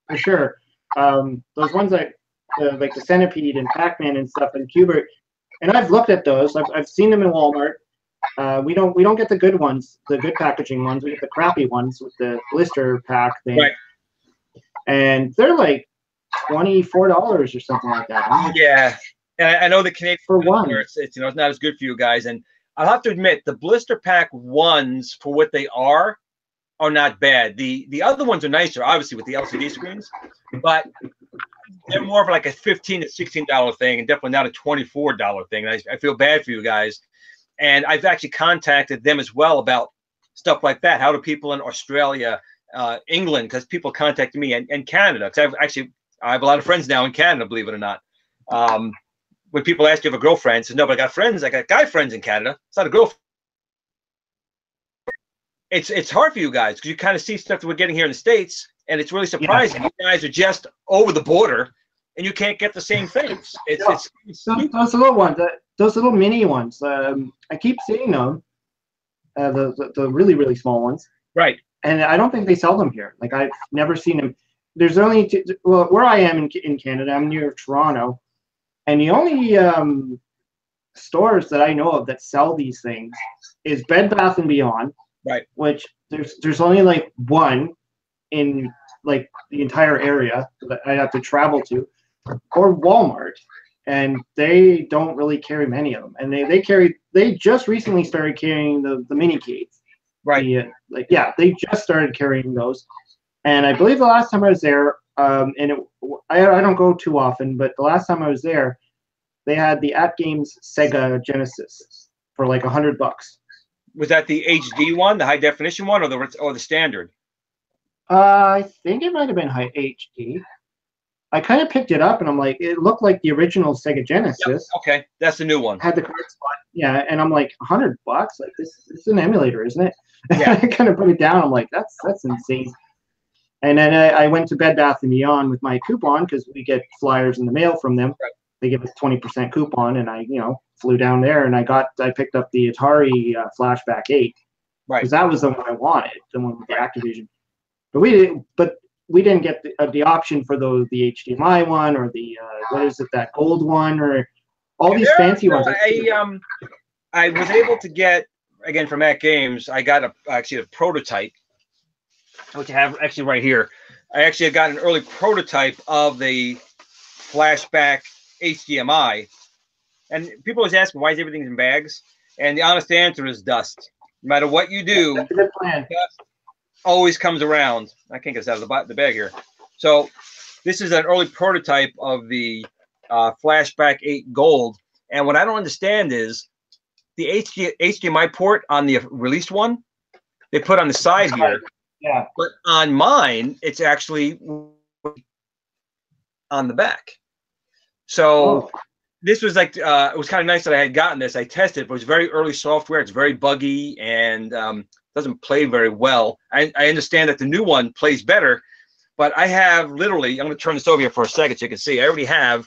for sure. Those ones like the Centipede and Pac-Man and stuff and Cubert, and I've looked at those. I've seen them in Walmart. We don't get the good ones, the good packaging ones. We get the crappy ones with the blister pack thing, and they're like $24 or something like that. Yeah, and I know the Canadian for one, it's it's not as good for you guys, and I'll have to admit the blister pack ones for what they are not bad. The other ones are nicer, obviously, with the LCD screens, but they're more of like a $15 to $16 thing, and definitely not a $24 thing. I feel bad for you guys, and I've actually contacted them as well about stuff like that. How do people in Australia, England, because people contacted me, and Canada, because I have a lot of friends now in Canada, believe it or not. When people ask you if you have a girlfriend, I say, no, but I got friends. I got guy friends in Canada. It's not a girlfriend. It's hard for you guys because you kind of see stuff that we're getting here in the States, and it's really surprising. You guys are just over the border, and you can't get the same things. It's those little ones, those little mini ones. I keep seeing them, the really, really small ones. Right. And I don't think they sell them here. Like, I've never seen them. There's only where I am in Canada, I'm near Toronto. And the only stores that I know of that sell these things is Bed Bath & Beyond, right? Which there's only like one in like the entire area that I have to travel to, or Walmart, and they don't really carry many of them. And they just recently started carrying the Minicades, right? They just started carrying those, and I believe the last time I was there. I don't go too often, but the last time I was there, they had the At Games Sega Genesis for like $100. Was that the HD one, the high definition one, or the standard? I think it might have been high HD. I kind of picked it up, and I'm like, it looked like the original Sega Genesis. Yep. Okay, that's the new one. Had the card slot, and I'm like, $100? Like this is an emulator, isn't it? Yeah. I kind of put it down. I'm like, that's insane. And then I went to Bed Bath & Beyond with my coupon because we get flyers in the mail from them. Right. They give us 20% coupon, and I flew down there and I picked up the Atari Flashback 8. Right. Because that was the one I wanted, the one with the Activision. But we didn't get the option for the HDMI one or the what is it, that gold one, or all these fancy ones. I was able to get, again, from At Games, I got actually a prototype, which I have actually right here. I actually had got an early prototype of the Flashback HDMI, and people always ask me, why is everything in bags? And the honest answer is dust. No matter what you do, that's a good plan. Dust always comes around. I can't get this out of the bag here. So this is an early prototype of the Flashback 8 Gold, and what I don't understand is the HDMI port on the released one, they put on the side here. Yeah. But on mine, it's actually on the back. So this was like, it was kind of nice that I had gotten this. I tested it, but it was very early software. It's very buggy and doesn't play very well. I understand that the new one plays better, but I have literally, I'm going to turn this over here for a second so you can see. I already have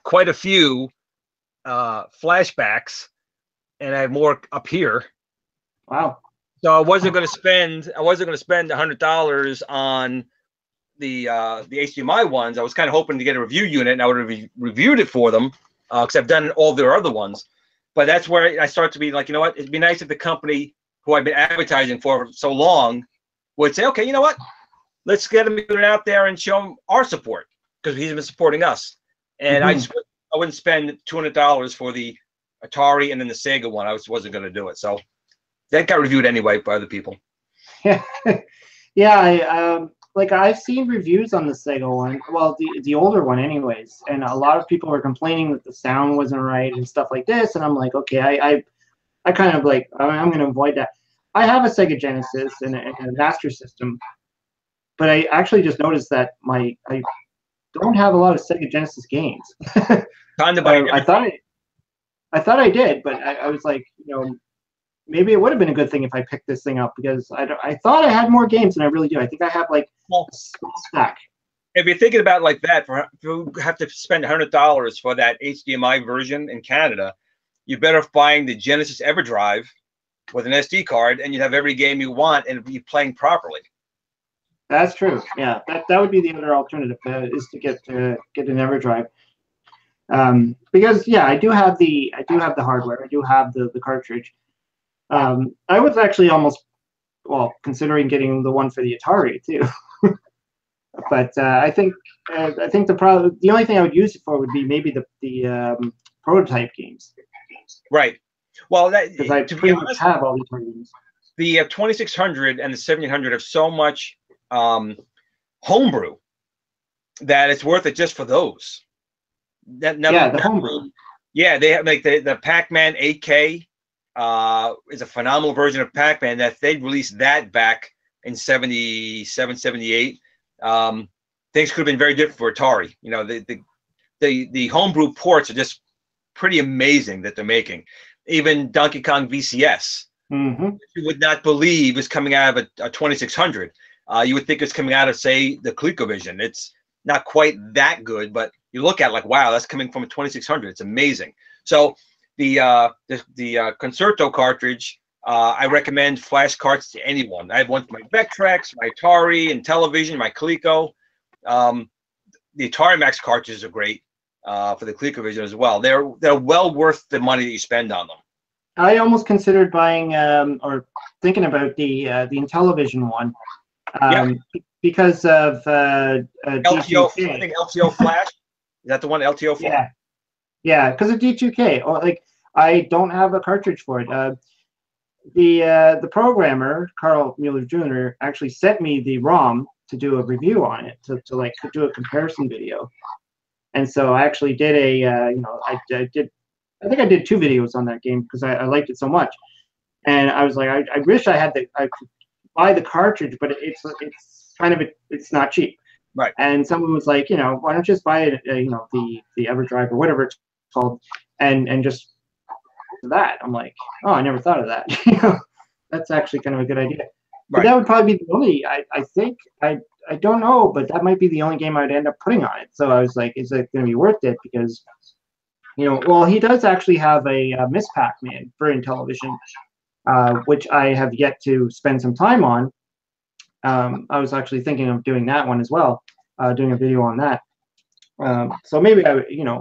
quite a few flashbacks, and I have more up here. Wow. So I wasn't going to spend $100 on the HDMI ones. I was kind of hoping to get a review unit, and I would have reviewed it for them because I've done all their other ones. But that's where I start to be like, you know what? It'd be nice if the company who I've been advertising for so long would say, okay, you know what? Let's get him out there and show him our support because he's been supporting us. And I wouldn't spend $200 for the Atari and then the Sega one. I wasn't going to do it. So That got reviewed anyway by other people. Yeah, yeah. Like I've seen reviews on the Sega one, well, the older one, anyways, and a lot of people were complaining that the sound wasn't right and stuff like this, and I'm like, okay, I kind of like I'm going to avoid that. I have a Sega Genesis and a Master System, but I actually just noticed that I don't have a lot of Sega Genesis games. Time to buy I thought I did, but I was like, maybe it would have been a good thing if I picked this thing up, because I thought I had more games than I really do. I think I have like a stack. If you're thinking about it like that, you have to spend $100 for that HDMI version in Canada, you're better off buying the Genesis EverDrive with an SD card, and you'd have every game you want and be playing properly. That's true. Yeah, that would be the other alternative, is to get an EverDrive. Because yeah, I do have the hardware. I do have the cartridge. I was actually almost considering getting the one for the Atari too. But I think the only thing I would use it for would be maybe the prototype games. Right. Well, because I pretty much have all these games. The 2600 and the 1700 have so much homebrew that it's worth it just for those. The homebrew. Yeah, they have like the Pac-Man 8K is a phenomenal version of Pac-Man that they released that back in 77, 78. Things could have been very different for Atari. The homebrew ports are just pretty amazing that they're making. Even Donkey Kong VCS, you would not believe is coming out of a 2600. You would think it's coming out of, say, the ColecoVision. It's not quite that good, but you look at it like, wow, that's coming from a 2600. It's amazing. So the Concerto cartridge, I recommend flash carts to anyone. I have one for my Vectrex, my Atari and television, my Coleco. The Atari Max cartridges are great for the ColecoVision as well. They're well worth the money that you spend on them. I almost considered buying or thinking about the Intellivision one. Because of LTO, D2K. I think LTO Flash. Is that the one, LTO Flash? Yeah, because of D2K. Like, I don't have a cartridge for it. The programmer, Carl Mueller Jr., actually sent me the ROM to do a review on it, to do a comparison video. And so I actually did I think I did 2 videos on that game because I liked it so much. And I was like, I wish I could buy the cartridge, but it's kind of it's not cheap. Right. And someone was like, why don't you just buy it, the EverDrive or whatever it's called, and just that. I'm like, oh, I never thought of that. That's actually kind of a good idea. Right. But that would probably be the only. I think I don't know, but that might be the only game I'd end up putting on it. So I was like, is it going to be worth it? Because he does actually have a Miss Pac-Man for Intellivision, which I have yet to spend some time on. I was actually thinking of doing that one as well, doing a video on that. So maybe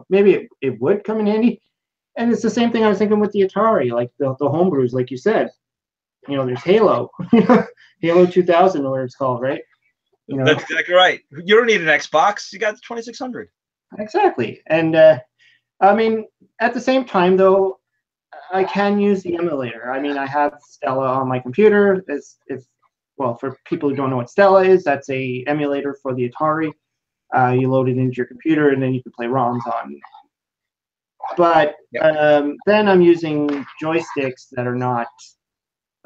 maybe it would come in handy. And it's the same thing I was thinking with the Atari, like the homebrews, like you said. There's Halo, Halo 2000, or whatever it's called, right? That's exactly right. You don't need an Xbox. You got the 2600. Exactly. And I mean, at the same time, though, I can use the emulator. I mean, I have Stella on my computer. For people who don't know what Stella is, that's a emulator for the Atari. You load it into your computer, and then you can play ROMs on. But then I'm using joysticks that are not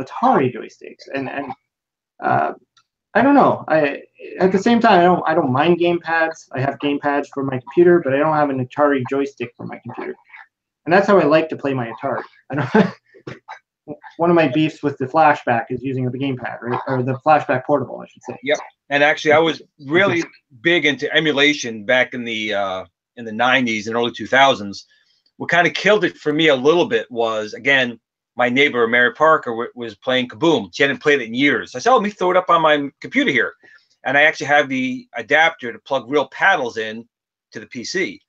Atari joysticks, and I don't know. At the same time, I don't mind game pads. I have game pads for my computer, but I don't have an Atari joystick for my computer, and that's how I like to play my Atari. I don't. One of my beefs with the Flashback is using the gamepad, right? Or the Flashback portable, I should say. Yep. And actually, I was really big into emulation back in the 90s and early 2000s. What kind of killed it for me a little bit was, again, my neighbor, Mary Parker, was playing Kaboom. She hadn't played it in years. I said, let me throw it up on my computer here. And I actually have the adapter to plug real paddles in to the PC.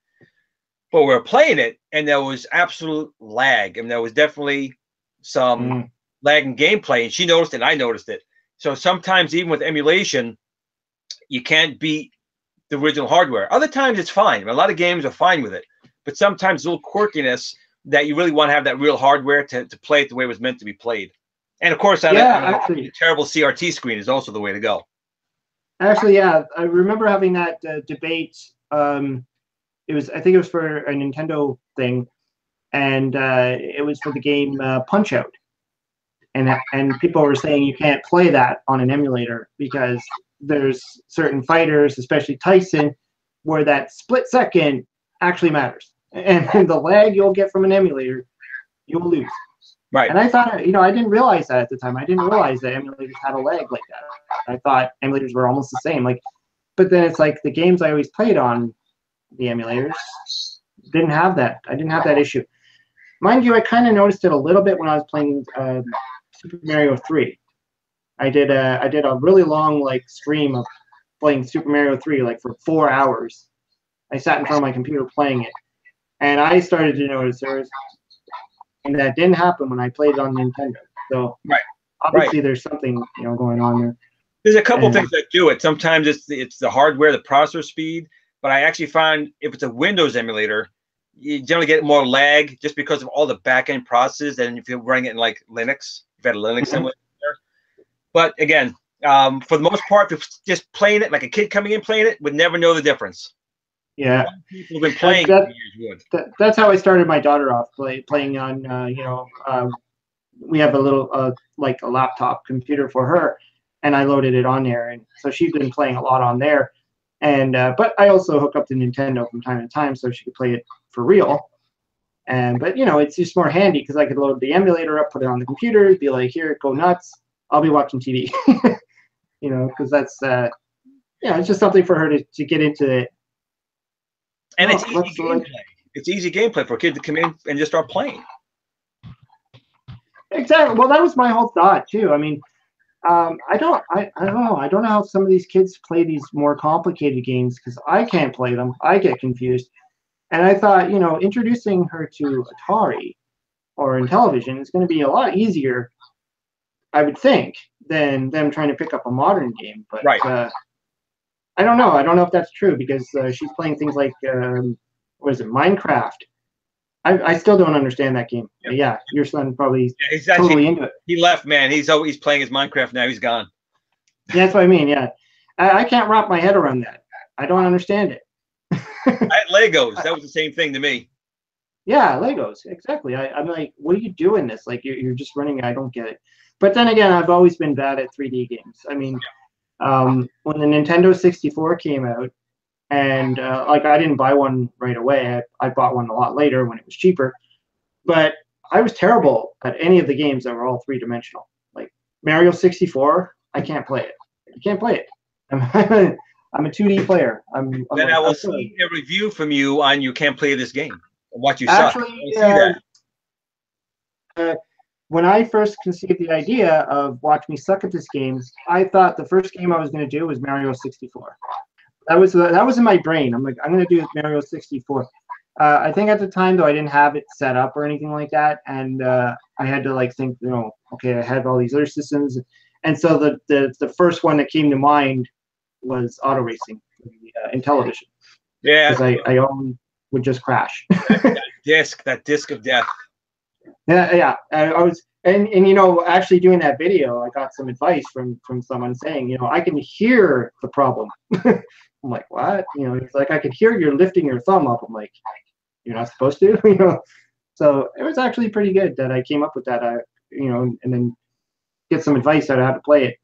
But we were playing it, and there was absolute lag. I mean, there was definitely some lag in gameplay, and she noticed it, and I noticed it. So sometimes, even with emulation, you can't beat the original hardware. Other times, it's fine. I mean, a lot of games are fine with it. But sometimes a little quirkiness that you really want to have that real hardware to play it the way it was meant to be played. And of course, on actually, a terrible CRT screen is also the way to go. Actually, yeah, I remember having that debate. I think it was for a Nintendo thing, and it was for the game Punch Out, and people were saying you can't play that on an emulator because there's certain fighters, especially Tyson, where that split second actually matters, and the lag you'll get from an emulator, you'll lose. Right. And I thought, I didn't realize that at the time. I didn't realize that emulators had a lag like that. I thought emulators were almost the same. But then it's like the games I always played on the emulators didn't have that. I didn't have that issue. Mind you, I kind of noticed it a little bit when I was playing Super Mario 3. I did a really long stream of playing Super Mario 3 for 4 hours. I sat in front of my computer playing it, and I started to notice and that didn't happen when I played it on Nintendo. So obviously there's something going on there. There's a couple things that do it. Sometimes it's the hardware, the processor speed, but I actually find if it's a Windows emulator, you generally get more lag just because of all the back-end processes than if you're running it in Linux. You've got a Linux emulator there. But again, for the most part, if it's just playing it like a kid coming in playing it would never know the difference. Yeah, people have been playing for years would. That's how I started my daughter off playing on. We have a little a laptop computer for her, and I loaded it on there, and so she's been playing a lot on there. And but I also hook up the Nintendo from time to time so she could play it for real. But it's just more handy because I could load the emulator up, put it on the computer, be like, here, go nuts. I'll be watching TV. Because that's it's just something for her to get into it. And it's easy gameplay. It's easy gameplay for a kid to come in and just start playing. Exactly. Well, that was my whole thought too. I mean, I don't know. I don't know how some of these kids play these more complicated games because I can't play them. I get confused. And I thought, introducing her to Atari or Intellivision is going to be a lot easier, I would think, than them trying to pick up a modern game. But I don't know. I don't know if that's true because she's playing things like, what is it, Minecraft. I still don't understand that game. Yep. Yeah, your son probably totally into it. He left, man. He's playing his Minecraft now. He's gone. Yeah, that's what I mean. Yeah, I can't wrap my head around that. I don't understand it. I had Legos. That was the same thing to me. Yeah, Legos. Exactly. I'm like, what are you doing this? You're just running. I don't get it. But then again, I've always been bad at 3D games. I mean. When the Nintendo 64 came out, and I didn't buy one right away. I bought one a lot later when it was cheaper. But I was terrible at any of the games that were all three-dimensional. Like Mario 64, I can't play it. I can't play it. I'm a 2D player. Then I will see a review from you on you can't play this game. What you actually suck. When I first conceived the idea of watch me suck at this game, I thought the first game I was going to do was Mario 64. That was in my brain. I'm like, I'm going to do Mario 64. I think at the time though I didn't have it set up or anything like that, and I had to think, okay, I had all these other systems, and so the first one that came to mind was auto racing, Intellivision. Yeah, because I own would just crash. that disc of death. Yeah. I was, and actually doing that video, I got some advice from someone saying, I can hear the problem. I'm like, what? It's like I could hear you're lifting your thumb up. I'm like, you're not supposed to, So it was actually pretty good that I came up with that, and then get some advice on how to play it.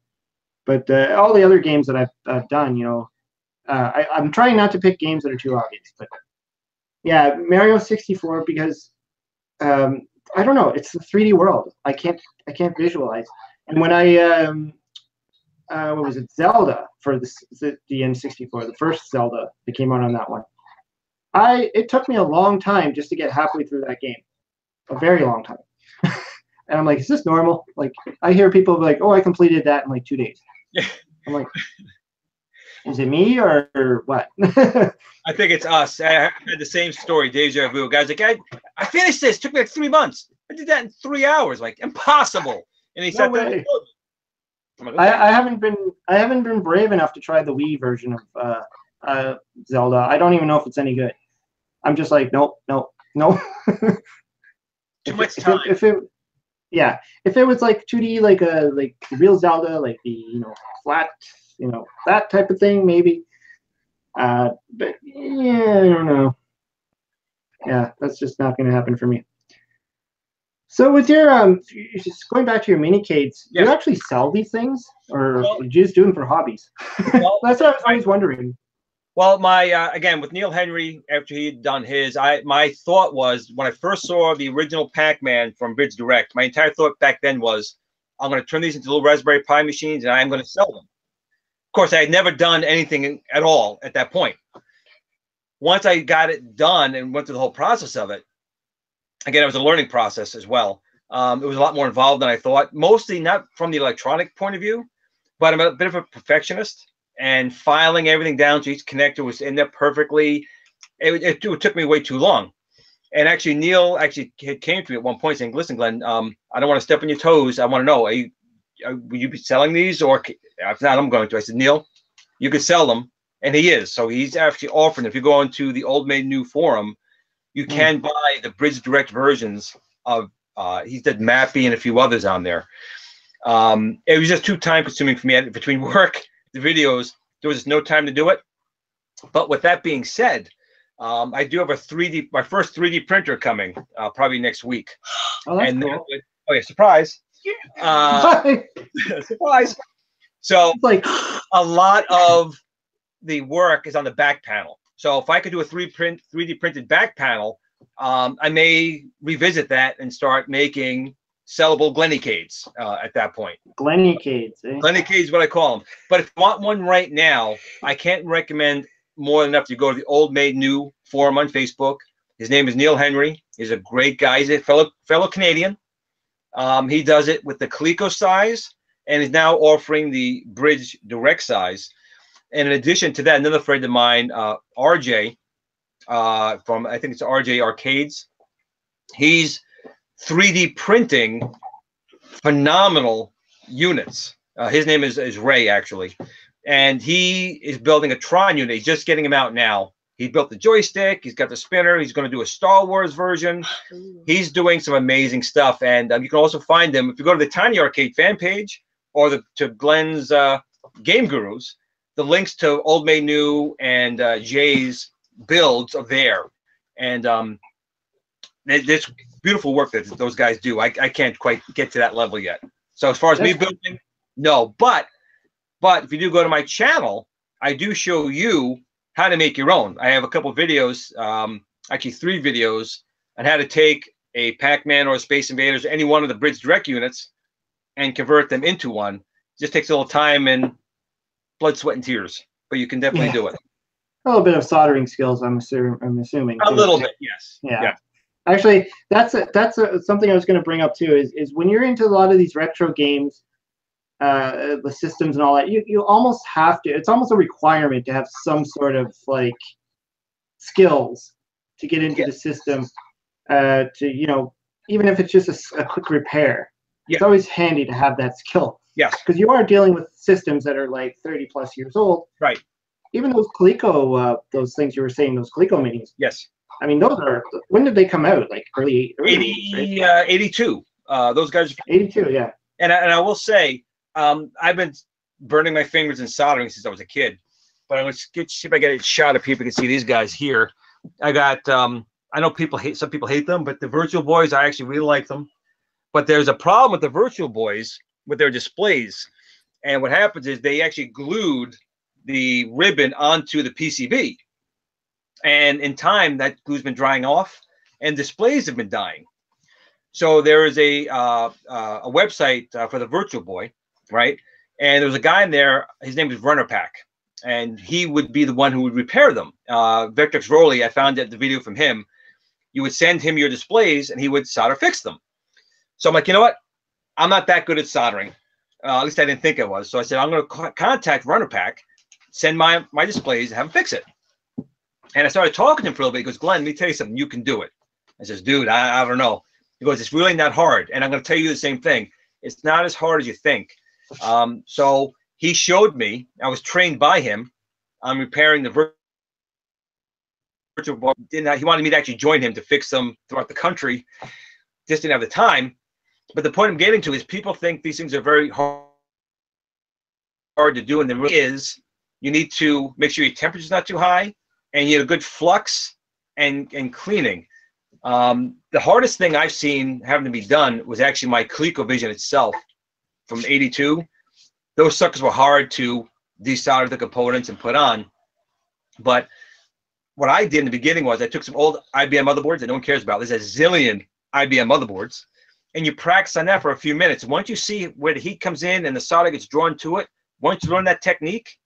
But all the other games that I've done, I'm trying not to pick games that are too obvious. But yeah, Mario 64 because. I don't know. It's the 3D world. I can't visualize. And when I what was it, Zelda for the N64, the first Zelda that came out on that one. It took me a long time just to get halfway through that game, a very long time. And I'm like, is this normal? Like I hear people like, oh, I completed that in 2 days. I'm like, is it me or what? I think it's us. I had the same story, deja vu. Guys, like I finished this. It took me 3 months. I did that in 3 hours. Like impossible. And he said, no like, okay. I haven't been brave enough to try the Wii version of Zelda. I don't even know if it's any good. I'm just like, nope. Too much time. yeah, if it was like 2D, like the real Zelda, like the flat, that type of thing, maybe. But yeah, I don't know. Yeah, that's just not going to happen for me. So with your just going back to your Minicades, do you Yes. actually sell these things, or Well- do you just do them for hobbies? Well, That's what I was always wondering. Well, my again with Neil Henry, after he had done his, my thought was when I first saw the original Pac-Man from Bridge Direct, my entire thought back then was, I'm going to turn these into little Raspberry Pi machines and I'm going to sell them. Of course, I had never done anything at all at that point. Once I got it done and went through the whole process of it, again, it was a learning process as well. It was a lot more involved than I thought, mostly not from the electronic point of view, but I'm a bit of a perfectionist. And filing everything down to each connector was in there perfectly. It took me way too long. And actually, Neil actually came to me at one point saying, "Listen, Glenn, I don't want to step on your toes. I want to know, will you be selling these, or if not, I'm going to." I said, "Neil, you could sell them," and he is. So he's actually offering. If you go into the Old Made New forum, you can buy the Bridge Direct versions of. He did Mappy and a few others on there. It was just too time consuming for me between work. The videos, there was just no time to do it. But with that being said, I do have my first 3D printer coming probably next week. Oh, that's cool. Oh yeah, surprise! Surprise! So It's like a lot of the work is on the back panel. So if I could do a 3D printed back panel, I may revisit that and start making sellable Glenicades at that point. Glenicades, eh? Glenicades is what I call them. But if you want one right now, I can't recommend more than enough to go to the Old Made New forum on Facebook. His name is Neil Henry. He's a great guy. He's a fellow Canadian. He does it with the Coleco size, and is now offering the Bridge Direct size. And in addition to that, another friend of mine, RJ, from I think it's RJ Arcades, he's 3D printing phenomenal units. His name is Ray, actually, and he is building a Tron unit. He's just getting them out now. He built the joystick. He's got the spinner. He's going to do a Star Wars version. He's doing some amazing stuff, and you can also find him if you go to the Tiny Arcade fan page or to Glen's Game Gurus. The links to Old Made New and Jay's builds are there, and there's beautiful work that those guys do. I can't quite get to that level yet. So as far as me building, no. But if you do go to my channel, I do show you how to make your own. I have a couple videos, actually 3 videos, on how to take a Pac-Man or a Space Invaders, any one of the Bridge Direct units, and convert them into one. Just takes a little time and blood, sweat, and tears, but you can definitely do it. A little bit of soldering skills, I'm assuming. A little bit, yes. Yeah. Actually, that's something I was going to bring up too. Is when you're into a lot of these retro games, the systems and all that, you almost have to. It's almost a requirement to have some sort of like skills to get into the system. To even if it's just a quick repair, it's always handy to have that skill. Yes. Because you are dealing with systems that are like 30 plus years old. Right. Even those Coleco, those things you were saying, those Coleco minis. Yes. I mean, those are, when did they come out? Like early 80, 82. Those guys. 82, yeah. And I will say, I've been burning my fingers in soldering since I was a kid. But I'm going to see if I get a shot of people can see these guys here. I got, I know some people hate them, but the Virtual Boys, I actually really like them. But there's a problem with the Virtual Boys with their displays. And what happens is they actually glued the ribbon onto the PCB. And in time, that glue's been drying off, and displays have been dying. So there is a website for the Virtual Boy, right? And there was a guy in there. His name was Runner Pack, and he would be the one who would repair them. Vectrex Rowley, I found the video from him. You would send him your displays, and he would solder fix them. So I'm like, you know what? I'm not that good at soldering. At least I didn't think I was. So I said, I'm going to contact Runner Pack, send my displays, and have him fix it. And I started talking to him for a little bit. He goes, Glenn, let me tell you something. You can do it. I says, dude, I don't know. He goes, it's really not hard. And I'm going to tell you the same thing. It's not as hard as you think. So he showed me. I was trained by him on repairing the Virtual Boy. He wanted me to actually join him to fix them throughout the country. Just didn't have the time. But the point I'm getting to is people think these things are very hard to do, and the really is you need to make sure your temperature's not too high, and you need a good flux and cleaning. The hardest thing I've seen having to be done was actually my ColecoVision itself from '82. Those suckers were hard to desolder the components and put on. But what I did in the beginning was I took some old IBM motherboards that no one cares about. There's a zillion IBM motherboards. And you practice on that for a few minutes. Once you see where the heat comes in and the solder gets drawn to it, once you learn that technique,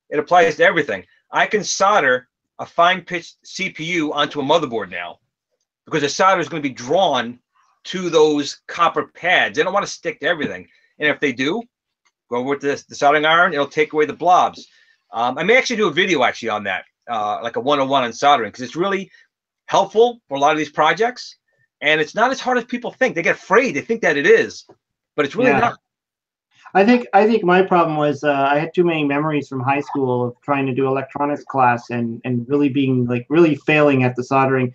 it applies to everything. I can solder a fine-pitched CPU onto a motherboard now because the solder is going to be drawn to those copper pads. They don't want to stick to everything. And if they do, go over with the soldering iron, it'll take away the blobs. I may actually do a video actually on that, like a 101 on soldering, because it's really helpful for a lot of these projects. And it's not as hard as people think. They get afraid. They think that it is, but it's really not. I think my problem was I had too many memories from high school of trying to do electronics class and really being like really failing at the soldering.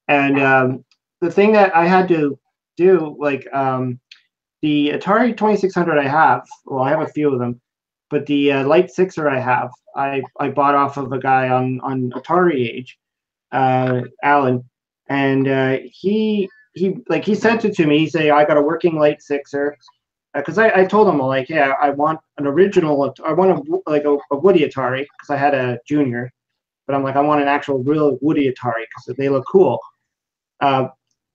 And the thing that I had to do, like the Atari 2600 I have, well, I have a few of them, but the Light Sixer I have, I bought off of a guy on Atari Age, Alan. And he sent it to me. He said, I got a working Light Sixer, because I told him, like, yeah, I want an original. I want a Woody Atari, because I had a Junior, but I'm like, I want an actual real Woody Atari because they look cool.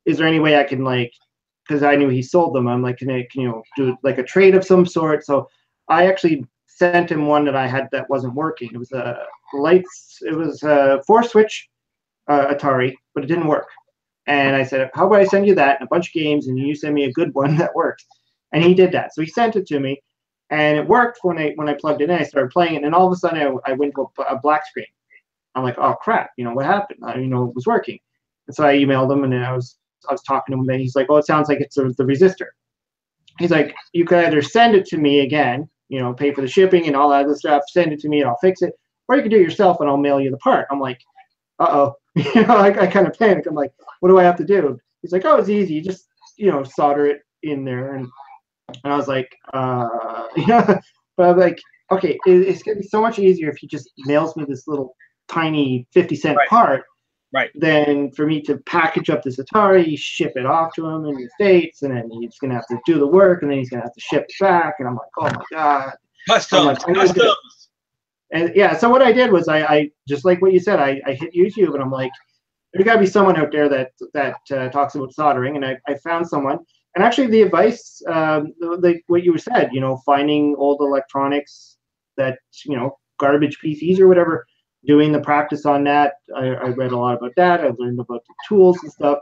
Is there any way I can, like, because I knew he sold them, I'm like, can you do like a trade of some sort? So I actually sent him one that I had that wasn't working. It was a 4-switch Atari, but it didn't work. And I said, how about I send you that and a bunch of games, and you send me a good one that works? And he did that. So he sent it to me, and it worked when I plugged it in. I started playing it, and all of a sudden I went to a black screen. I'm like, oh crap, what happened? It was working. And so I emailed him, and I was talking to him, and he's like, oh, it sounds like it's the resistor. He's like, you could either send it to me again, pay for the shipping and all that other stuff, send it to me and I'll fix it, or you can do it yourself and I'll mail you the part. I'm like, uh-oh. I kind of panic. I'm like, what do I have to do? He's like, oh, it's easy. You just, solder it in there. And I was like, but I'm like, okay, it's going to be so much easier if he just mails me this little tiny 50-cent part than for me to package up this Atari, ship it off to him in the States, and then he's going to have to do the work, and then he's going to have to ship it back. And I'm like, oh my God. Customs. And yeah, so what I did was I just like what you said, I hit YouTube, and I'm like, there's got to be someone out there that talks about soldering, and I found someone. And actually the advice, like what you said, finding old electronics that, garbage PCs or whatever, doing the practice on that. I read a lot about that. I learned about the tools and stuff.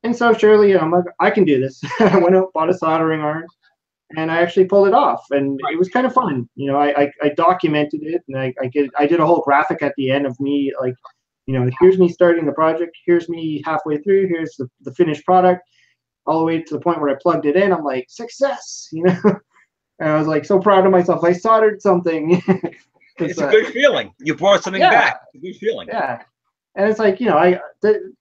And so surely I'm like, I can do this. I went out, bought a soldering iron, and I actually pulled it off, and it was kind of fun. I documented it, and I did a whole graphic at the end of me, like, here's me starting the project, here's me halfway through, here's the finished product, all the way to the point where I plugged it in. I'm like, success, And I was like so proud of myself. I soldered something. It's a good feeling. You brought something back. It's a good feeling. Yeah. And it's like, to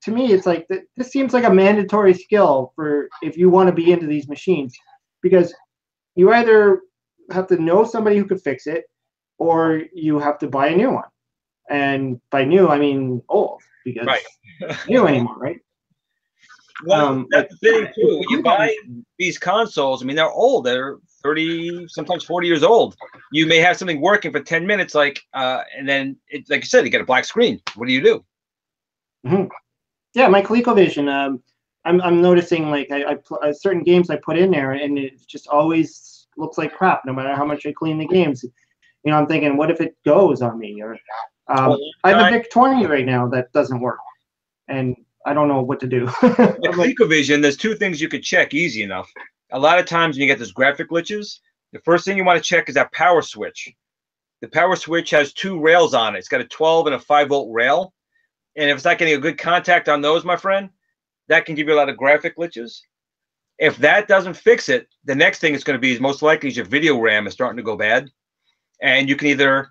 me, it's like, this seems like a mandatory skill for if you want to be into these machines, because you either have to know somebody who could fix it, or you have to buy a new one. And by new, I mean old, because new anymore, right? Well, that's the thing too. When you buy these consoles, I mean, they're old. They're 30, sometimes 40 years old. You may have something working for 10 minutes, and then, like you said, you get a black screen. What do you do? Mm-hmm. Yeah, my ColecoVision. I'm noticing, like, certain games I put in there, and it just always looks like crap, no matter how much I clean the games. I'm thinking, what if it goes on me? Or I have a VIC-20 right now that doesn't work, and I don't know what to do. The ColecoVision, there's two things you could check easy enough. A lot of times when you get those graphic glitches, the first thing you want to check is that power switch. The power switch has two rails on it. It's got a 12 and a 5-volt rail. And if it's not getting a good contact on those, my friend, that can give you a lot of graphic glitches. If that doesn't fix it, the next thing it's going to be is most likely your video RAM is starting to go bad. And you can either,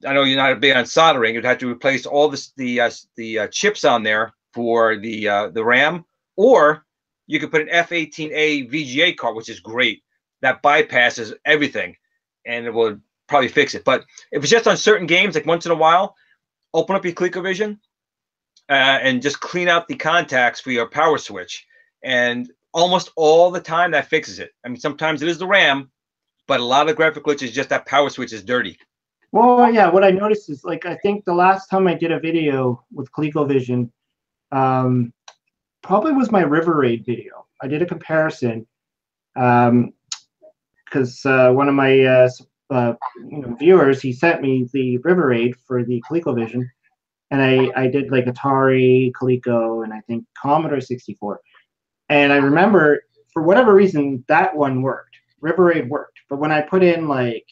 I know you're not big on soldering, you'd have to replace all the chips on there for the RAM, or you can put an F18A VGA card, which is great. That bypasses everything, and it will probably fix it. But if it's just on certain games, like once in a while, open up your ColecoVision and just clean out the contacts for your power switch. And almost all the time that fixes it. I mean, sometimes it is the RAM, but a lot of the graphic glitch is just that power switch is dirty. Well, yeah, what I noticed is, like, I think the last time I did a video with ColecoVision, probably was my River Raid video. I did a comparison because one of my viewers, he sent me the River Raid for the ColecoVision, and I did like Atari, Coleco, and I think Commodore 64. And I remember, for whatever reason, that one worked. River Raid worked. But when I put in like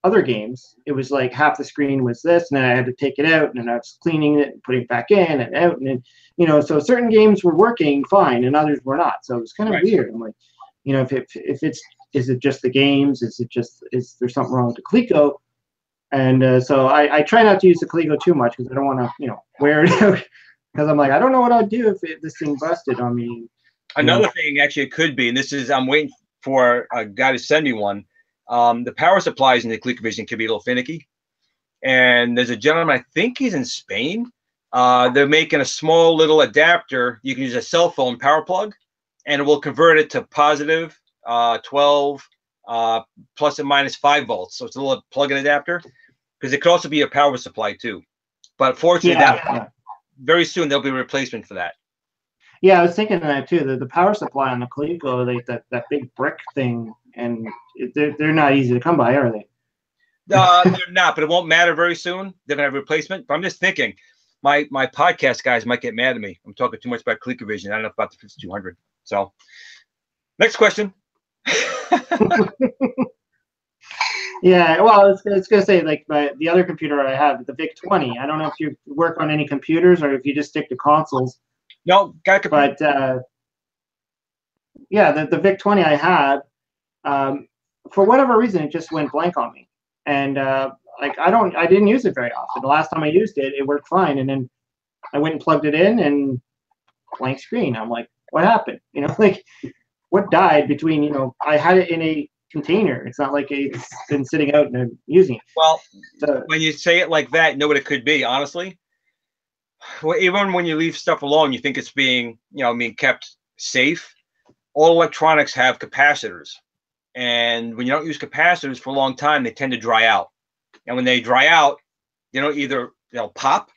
other games, it was like half the screen was this, and then I had to take it out, and then I was cleaning it and putting it back in and out, and then, so certain games were working fine and others were not. So it was kind of weird. I'm like, if is it just the games? Is there something wrong with the Coleco? And so I try not to use the Coleco too much because I don't want to, wear it out. Because I'm like, I don't know what I'd do if this thing busted on me. Another thing, actually, it could be, and this is, I'm waiting for a guy to send me one. The power supplies in the ColecoVision can be a little finicky. And there's a gentleman, I think he's in Spain. They're making a small little adapter. You can use a cell phone power plug, and it will convert it to positive 12 plus and minus 5 volts. So it's a little plug-in adapter, because it could also be a power supply too. But fortunately, very soon there'll be a replacement for that. Yeah, I was thinking of that too. The power supply on the Coleco, like that big brick thing, and they're not easy to come by, are they? They're not, but it won't matter very soon. They're gonna have a replacement. But I'm just thinking, my podcast guys might get mad at me. I'm talking too much about ColecoVision. I don't know about the 5200. So, next question. Yeah, well, it's gonna say, like, the other computer I have, the VIC-20. I don't know if you work on any computers or if you just stick to consoles. No, got a computer. But yeah, the VIC-20 I had, for whatever reason, it just went blank on me, and like I didn't use it very often. The last time I used it, it worked fine, and then I went and plugged it in, and blank screen. I'm like, what happened? Like, what died between? I had it in a container. It's not like it's been sitting out and using it. Well, when you say it like that, you know what it could be, honestly. Well, even when you leave stuff alone, you think it's being kept safe. All electronics have capacitors, and when you don't use capacitors for a long time, they tend to dry out. And when they dry out, either they'll pop,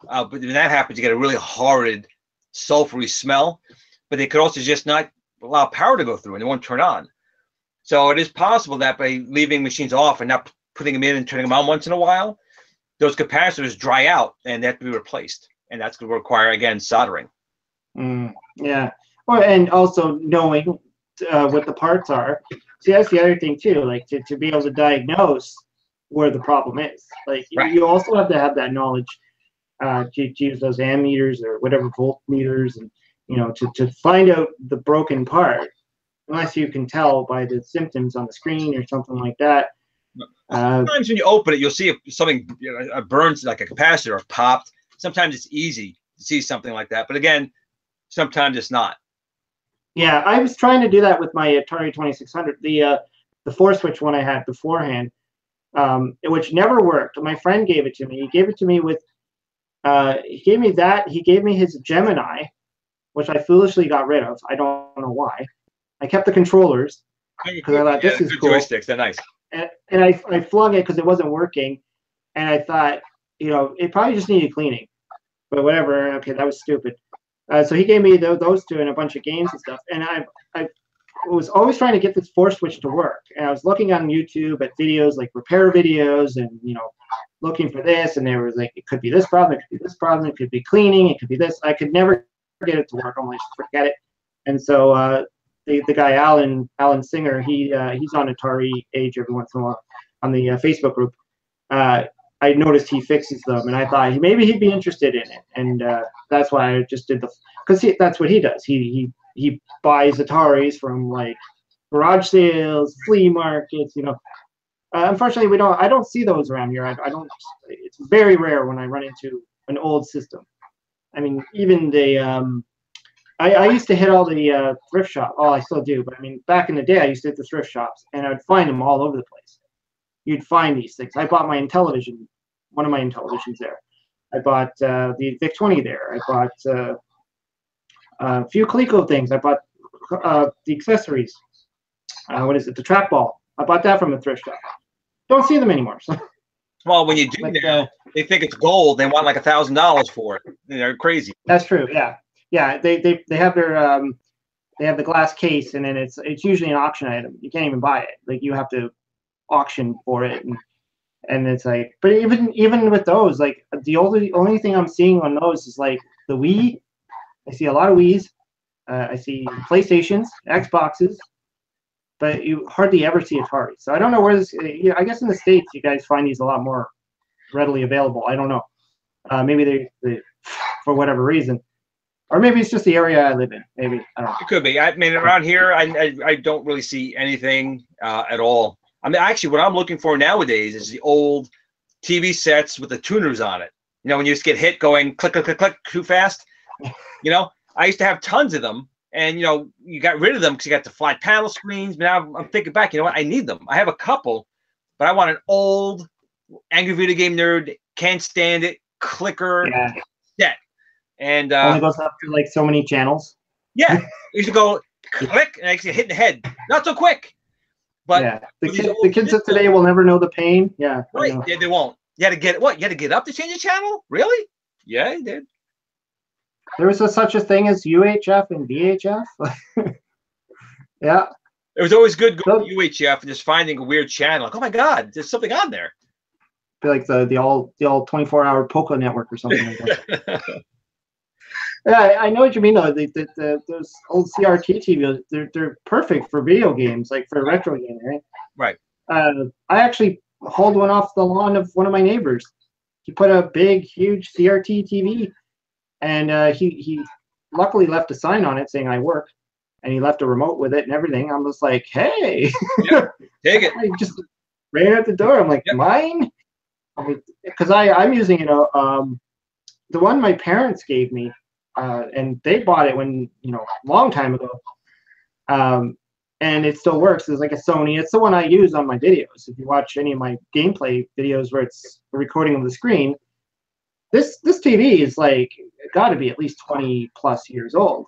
but when that happens, you get a really horrid sulfury smell. But they could also just not allow power to go through, and they won't turn on. So it is possible that by leaving machines off and not putting them in and turning them on once in a while, those capacitors dry out and they have to be replaced. And that's going to require, again, soldering. Yeah. Well, and also knowing what the parts are. See, that's the other thing, too, like to be able to diagnose where the problem is. Like, you also have to have that knowledge to use those ammeters or whatever voltmeters, and, to find out the broken part. Unless you can tell by the symptoms on the screen or something like that. Sometimes when you open it, you'll see if something burns, like a capacitor, or popped. Sometimes it's easy to see something like that. But again, sometimes it's not. Yeah, I was trying to do that with my Atari 2600, the 4-switch one I had beforehand, which never worked. My friend gave it to me. He gave it to me with, he gave me that. He gave me his Gemini, which I foolishly got rid of. I don't know why. I kept the controllers because I thought this is cool. Joysticks, they're nice. And I flung it because it wasn't working, and I thought, it probably just needed cleaning, but whatever. Okay, that was stupid. So he gave me those two and a bunch of games and stuff, and I was always trying to get this 4-switch to work, and I was looking on YouTube at videos, like repair videos, and looking for this, and there was like, it could be this problem, it could be this problem, it could be cleaning, it could be this. I could never get it to work. I'm like, forget it. And so the guy Alan Singer, he's on Atari Age every once in a while on the Facebook group. I noticed he fixes them, and I thought maybe he'd be interested in it, and that's why I just did because that's what he does. He buys Ataris from like garage sales, flea markets. Unfortunately, I don't see those around here. I don't. It's very rare when I run into an old system. I mean, even the I used to hit all the thrift shop. Oh, I still do, but I mean, back in the day, I used to hit the thrift shops, and I would find them all over the place. You'd find these things. I bought my Intellivision, one of my Intellivisions there. I bought the VIC-20 there. I bought a few Coleco things. I bought the accessories. What is it? The trackball. I bought that from a thrift shop. Don't see them anymore. So. Well, when you do now, they think it's gold. They want like $1,000 for it. They're crazy. That's true. Yeah, yeah. They have their they have the glass case, and then it's usually an auction item. You can't even buy it. Like you have to auction for it, and it's like. But even with those, like the only thing I'm seeing on those is like the Wii. I see a lot of Wiis. I see PlayStations, Xboxes. But you hardly ever see Atari. So I don't know where this. I guess in the States you guys find these a lot more readily available. I don't know. Maybe they for whatever reason, or maybe it's just the area I live in. Maybe I don't know. It could be. I mean, around here, I don't really see anything at all. I mean, actually, what I'm looking for nowadays is the old TV sets with the tuners on it. You know, when you just get hit going click, click, click, click too fast. You know, I used to have tons of them. And, you know, you got rid of them because you got the flat panel screens. But now I'm thinking back, you know what? I need them. I have a couple, but I want an old Angry Video Game Nerd, can't stand it, clicker set. And only goes up to like so many channels. Yeah. You used to go click and actually hit in the head. Not so quick. But yeah. The kids of today will never know the pain. Yeah. Right. Yeah, they won't. You had to get what? You had to get up to change the channel? Really? Yeah, you did. There was such a thing as UHF and VHF. Yeah. It was always good going to UHF and just finding a weird channel. Like, oh my God, there's something on there. Be like the all 24-hour Poco network or something like that. Yeah, I know what you mean though. Those old CRT TVs, they're perfect for video games, like for retro gaming, right? Right. I actually hauled one off the lawn of one of my neighbors. He put a big, huge CRT TV. And he luckily left a sign on it saying I work, and he left a remote with it and everything. I'm just like, hey, take it. I just ran out the door. I'm like, mine? Because I'm using, the one my parents gave me, and they bought it when, a long time ago. And it still works. It's like a Sony. It's the one I use on my videos. If you watch any of my gameplay videos where it's a recording of the screen, this TV is like got to be at least 20 plus years old.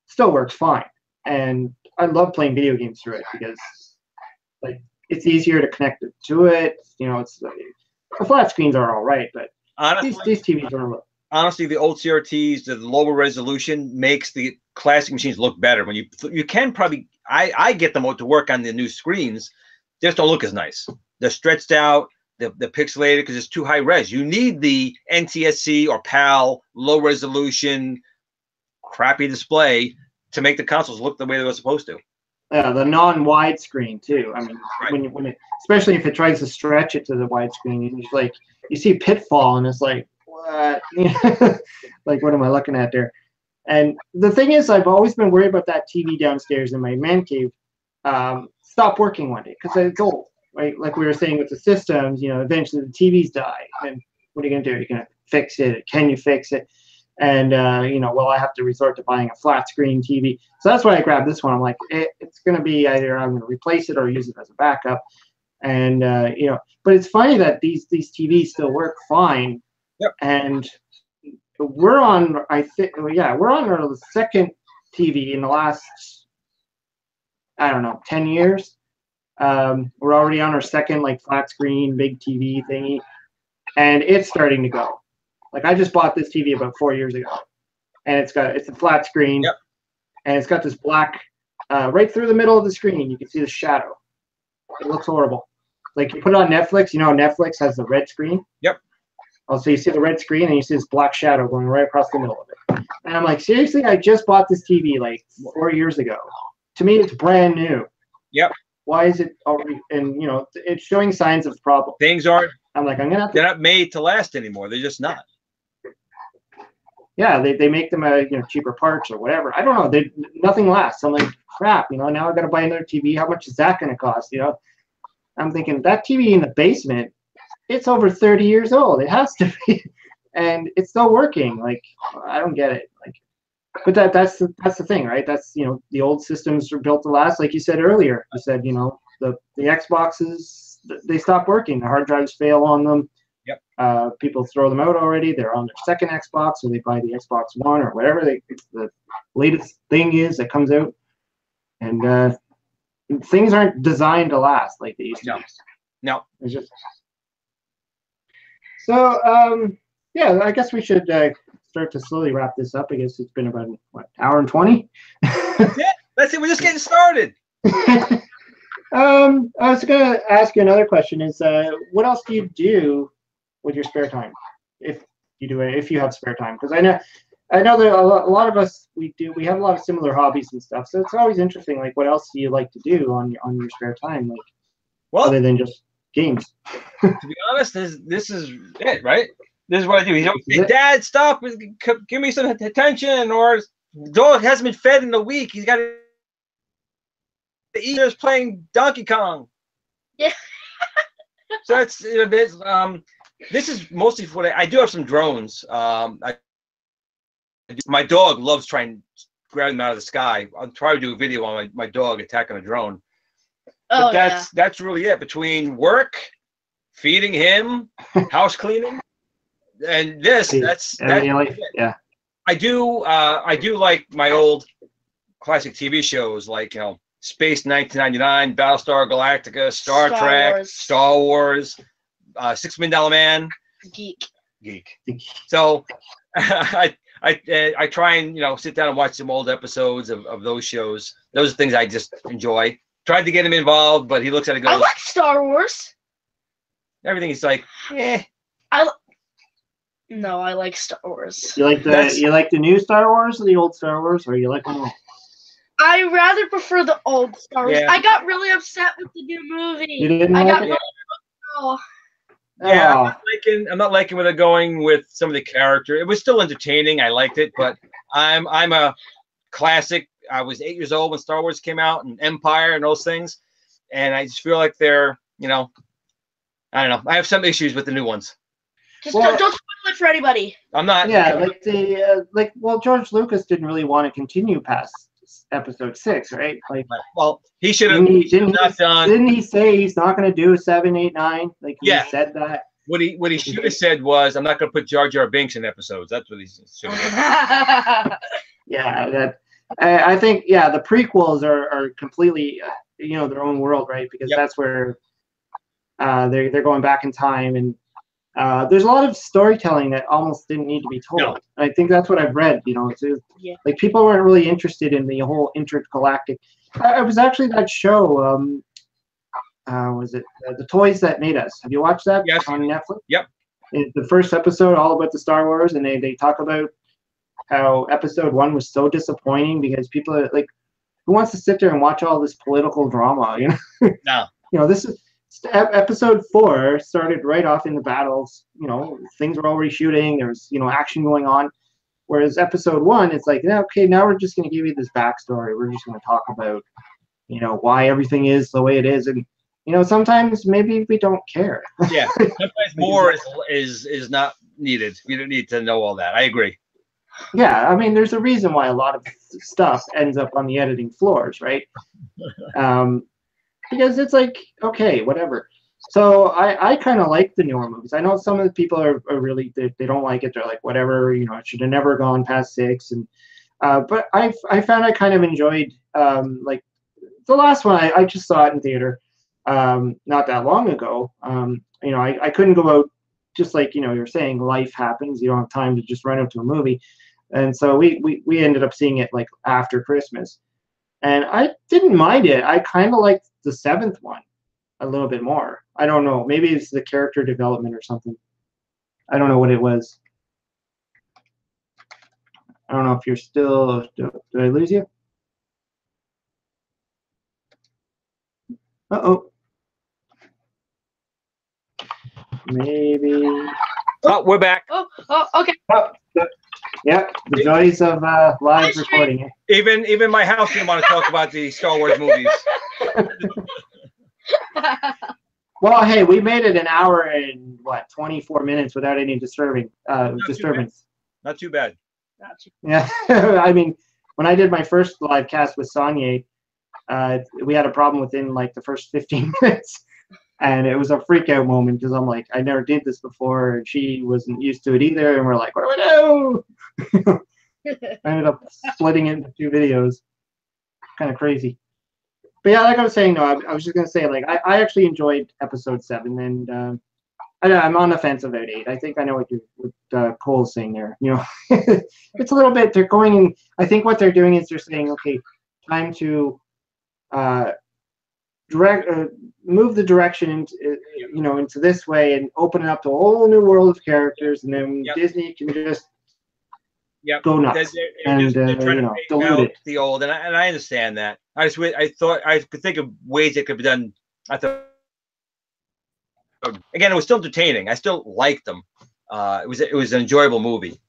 Still works fine, and I love playing video games through it because like it's easier to connect to it. It's the flat screens are all right, but honestly, these TVs are. Honestly, the old CRTs, the lower resolution makes the classic machines look better. When you can probably I get them to work on the new screens, they just don't look as nice. They're stretched out. The pixelated because it's too high res. You need the NTSC or PAL low resolution crappy display to make the consoles look the way they were supposed to. Yeah, the non-wide screen too. I mean, when it, especially if it tries to stretch it to the widescreen, and it's like you see Pitfall, and it's like what? Like what am I looking at there? And the thing is, I've always been worried about that TV downstairs in my man cave stop working one day because it's old. Right, like we were saying with the systems, eventually the TVs die, and what are you going to do? You're going to fix it? Can you fix it? And will I have to resort to buying a flat screen TV? So that's why I grabbed this one. I'm like, it's going to be either I'm going to replace it or use it as a backup. And but it's funny that these TVs still work fine. Yep. And we're on, we're on our second TV in the last, 10 years. We're already on our second flat screen big TV thingy, and it's starting to go. Like I just bought this TV about 4 years ago, and it's a flat screen, and it's got this black right through the middle of the screen. You can see the shadow. It looks horrible. Like you put it on Netflix, Netflix has the red screen. Yep. Oh, so you see the red screen and you see this black shadow going right across the middle of it. And I'm like, seriously, I just bought this TV like 4 years ago. To me, it's brand new. Yep. Why is it already? And it's showing signs of problem. Things aren't. I'm like, I'm gonna. They're not made to last anymore. They're just not. Yeah, they make them cheaper parts or whatever. I don't know. Nothing lasts. I'm like, crap. Now I got to buy another TV. How much is that going to cost? I'm thinking that TV in the basement, it's over 30 years old. It has to be, and it's still working. Like I don't get it. Like But that's the thing, right? That's, you know, the old systems are built to last. Like you said earlier, you said, you know, the Xboxes, they stop working. The hard drives fail on them. Yep. People throw them out already. They're on their second Xbox, or they buy the Xbox One or whatever the latest thing is that comes out. And things aren't designed to last like they used to. No. It's just so. Yeah, I guess we should start to slowly wrap this up. I guess it's been about what, hour and 20. That's it. That's it. We're just getting started. I was gonna ask you another question. Is what else do you do with your spare time, if you do it, if you have spare time? Because I know that a lot of us we have a lot of similar hobbies and stuff. So it's always interesting. Like, what else do you like to do on your spare time, like, well, other than just games? To be honest, this is it, right? This is what I do. He's always saying, Dad, stop! Give me some attention. Or dog hasn't been fed in a week. He's got to eat. He's playing Donkey Kong. Yeah. So it's this is mostly for I do have some drones. My dog loves trying to grab them out of the sky. I'll try to do a video on my dog attacking a drone. Oh, but that's really it. Between work, feeding him, house cleaning, and this, yeah. I do like my old classic TV shows, like, you know, Space 1999, Battlestar Galactica, Star Trek, Wars. Star Wars, $6 Million Man. Geek. So I try and, you know, sit down and watch some old episodes of those shows. Those are things I just enjoy. Tried to get him involved, but he looks at it and goes, I like Star Wars. Everything is like, eh. No, I like Star Wars. You like the new Star Wars or the old Star Wars, or you like them all? I rather prefer the old Star Wars. Yeah. I got really upset with the new movie. You didn't I like got it? really emotional. Yeah, Oh. I'm not liking where they're going with some of the character. It was still entertaining. I liked it, but I'm a classic. I was 8 years old when Star Wars came out, and Empire and those things, and I just feel like they're, you know, I don't know. I have some issues with the new ones. Just don't spoil it for anybody. I'm not. Yeah, well, George Lucas didn't really want to continue past episode 6, right? Like, well, he should have not done. Didn't he say he's not going to do 7, 8, 9? Like, he said that. What he should have said was, "I'm not going to put Jar Jar Binks in episodes." That's what he should have. Yeah, I think the prequels are completely you know, their own world, right? Because that's where they're going back in time, and there's a lot of storytelling that almost didn't need to be told. No. I think that's what I've read. You know, like, people weren't really interested in the whole intergalactic. It was actually that show. Was it The Toys That Made Us? Have you watched that? Yes. On Netflix? Yep. The first episode, all about the Star Wars, and they talk about how episode 1 was so disappointing because people are like, who wants to sit there and watch all this political drama? You know. No. You know, this is episode 4 started right off in the battles. You know, things were already shooting. There was, you know, action going on. Whereas episode 1, it's like, okay, now we're just going to give you this backstory. We're just going to talk about, you know, why everything is the way it is. And, you know, sometimes maybe we don't care. Yeah, sometimes more is not needed. You don't need to know all that. I agree. Yeah, I mean, there's a reason why a lot of stuff ends up on the editing floors, right? Because it's like, okay, whatever. So I kind of like the newer movies. I know some of the people are really, they don't like it. They're like, whatever, you know, it should have never gone past 6. And but I found I kind of enjoyed, like, the last one. I just saw it in theater not that long ago. You know, I couldn't go out, just like, you know, you're saying, life happens. You don't have time to just run out to a movie. And so we ended up seeing it, like, after Christmas. And I didn't mind it. I kind of liked the 7th one a little bit more. I don't know. Maybe it's the character development or something. I don't know what it was. I don't know if you're still... Did I lose you? Uh-oh. Maybe... Oh, we're back. Oh, okay. Oh, yeah, the joys of live recording. Even my house didn't want to talk about the Star Wars movies. Well, hey, we made it an hour and 24 minutes without any disturbance. Not too bad. Yeah, I mean, when I did my first live cast with Sonia, we had a problem within like the first 15 minutes. And it was a freak out moment because I'm like, I never did this before, and she wasn't used to it either. And we're like, what do we do? I ended up splitting it into 2 videos. Kind of crazy. But yeah, like I was saying, no, I was just going to say, like, I actually enjoyed episode 7, and I'm on the fence about 8. I think I know what Cole's saying there. You know, it's a little bit, they're going in, I think what they're doing is they're saying, okay, time to move the direction into, into this way and open it up to a whole new world of characters, and then Disney can just go nuts and they're trying to dilute it. The old, and I understand that. I thought I could think of ways it could be done. I thought, again, it was still entertaining. I still liked them. It was an enjoyable movie.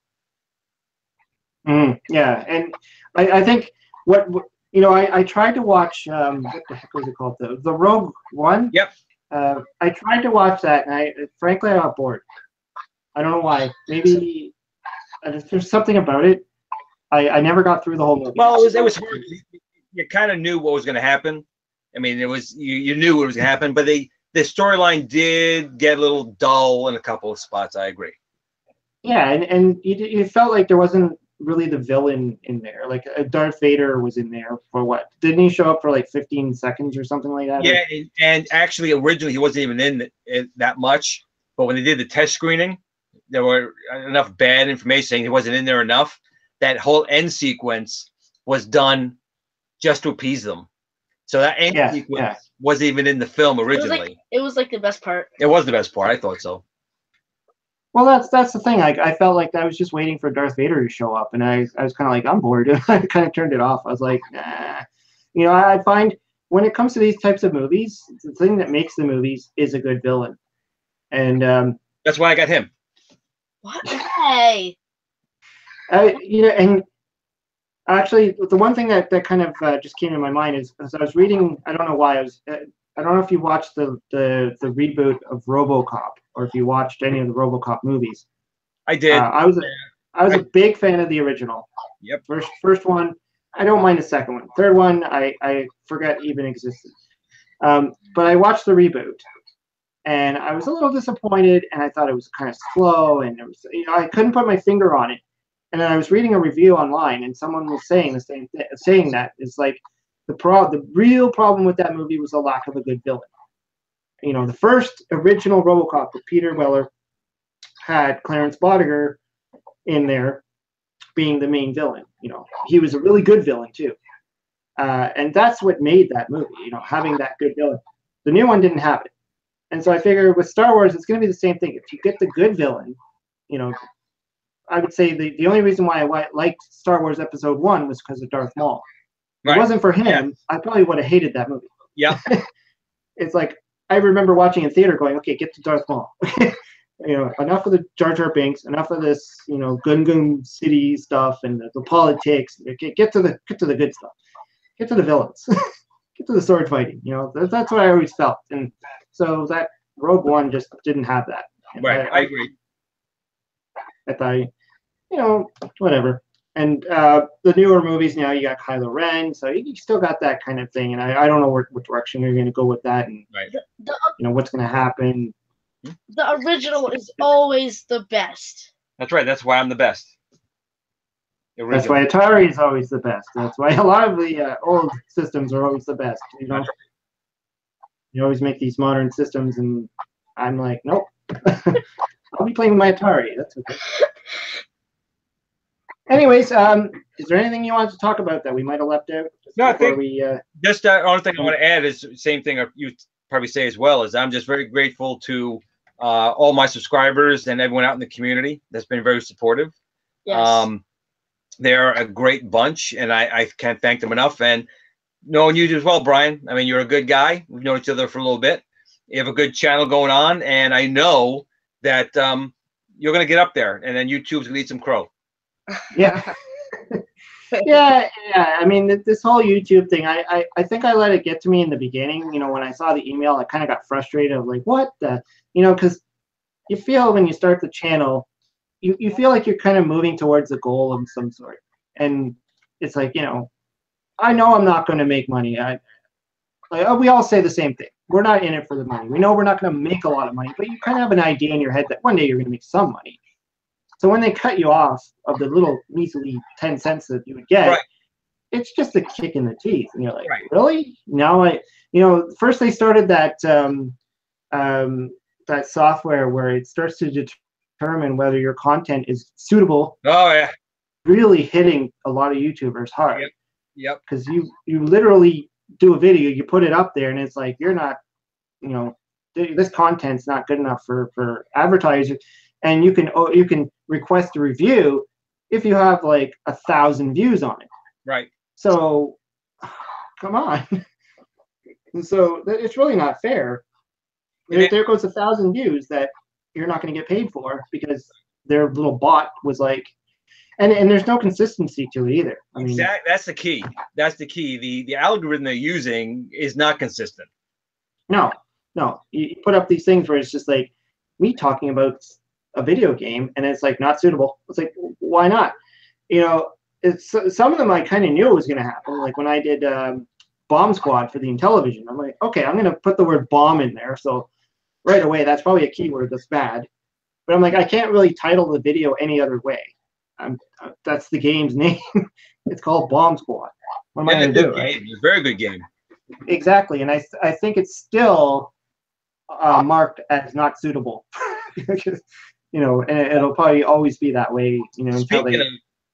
Yeah, and I think what. I tried to watch, what the heck was it called? The Rogue One? Yep. I tried to watch that, and frankly, I got bored. I don't know why. Maybe there's something about it. I never got through the whole movie. Well, it was hard. You kind of knew what was going to happen. I mean, it was you knew what was going to happen, but the storyline did get a little dull in a couple of spots. I agree. Yeah, and you felt like there wasn't really the villain in there. Like Darth Vader was in there for what? Didn't he show up for like 15 seconds or something like that? Yeah, and actually originally he wasn't even in that much, but when they did the test screening, there were enough bad information saying he wasn't in there enough. That whole end sequence was done just to appease them. So that end sequence wasn't even in the film originally. It was like the best part. It was the best part. I thought so. Well, that's the thing. I felt like I was just waiting for Darth Vader to show up, and I was kind of like, I'm bored. I kind of turned it off. I was like, nah. I find when it comes to these types of movies, the thing that makes the movies is a good villain, and that's why I got him. What? Hey. And actually, the one thing that kind of just came to my mind is as I was reading. I don't know why I don't know if you watched the reboot of RoboCop or if you watched any of the RoboCop movies. I did. I was a big fan of the original. Yep. First one, I don't mind the second one. Third one, I forget even existed. But I watched the reboot, and I was a little disappointed, and I thought it was kind of slow, and it was I couldn't put my finger on it. And then I was reading a review online, and someone was saying the same thing, saying that it's like the real problem with that movie was the lack of a good villain. The first original RoboCop with Peter Weller had Clarence Bodiger in there being the main villain. He was a really good villain too. And that's what made that movie, having that good villain. The new one didn't have it. And so I figured with Star Wars, it's going to be the same thing. If you get the good villain, I would say the only reason why I liked Star Wars Episode 1 was because of Darth Maul. If it wasn't for him, I probably would have hated that movie. Yeah. It's like, I remember watching in theater going, okay, get to Darth Maul. Enough of the Jar Jar Binks, enough of this, Gun City stuff and the politics. Get to the good stuff. Get to the villains. Get to the sword fighting. That's what I always felt. And so that Rogue One just didn't have that. And right, I agree. I thought, whatever. And the newer movies now, you got Kylo Ren, so you still got that kind of thing. And I don't know what direction you're going to go with that, and what's going to happen. The original is always the best. That's right. That's why I'm the best. That's why Atari is always the best. That's why a lot of the old systems are always the best. You always make these modern systems, and I'm like, nope. I'll be playing with my Atari. That's okay. Anyways, is there anything you want to talk about that we might have left out? No, I think just the only thing I want to add is the same thing you probably say as well, is I'm just very grateful to all my subscribers and everyone out in the community that's been very supportive. Yes. They're a great bunch, and I can't thank them enough. And knowing you as well, Brian, I mean, you're a good guy. We've known each other for a little bit. You have a good channel going on, and I know that you're going to get up there, and then YouTube's going to eat some crow. Yeah. yeah. I mean, this whole YouTube thing, I think I let it get to me in the beginning. When I saw the email, I kind of got frustrated. Of like, what the, because you feel when you start the channel, you feel like you're kind of moving towards a goal of some sort, and it's like, I know I'm not going to make money. We all say the same thing. We're not in it for the money. We know we're not going to make a lot of money, but you kind of have an idea in your head that one day you're going to make some money. So when they cut you off of the little measly 10 cents that you would get, right. it's just a kick in the teeth. And you're like, right. really? Now first they started that that software where it starts to determine whether your content is suitable. Oh yeah. Really hitting a lot of YouTubers hard. Yep. Because you literally do a video, you put it up there, and it's like, you're not, this content's not good enough for advertisers, and you can request a review if you have like 1,000 views on it. Right. So, come on. So it's really not fair. There goes 1,000 views that you're not going to get paid for because their little bot was like, and there's no consistency to it either. I mean, that's the key. That's the key. The algorithm they're using is not consistent. No. You put up these things where it's just like me talking about a video game, and it's like not suitable. It's like, why not? It's some of them I kind of knew it was going to happen. Like when I did Bomb Squad for the Intellivision, I'm like, okay, I'm going to put the word bomb in there. So right away, that's probably a keyword that's bad. But I'm like, I can't really title the video any other way. That's the game's name. It's called Bomb Squad. What am I going to do? Right? It's a very good game. Exactly, and I think it's still marked as not suitable. And it'll probably always be that way. Speaking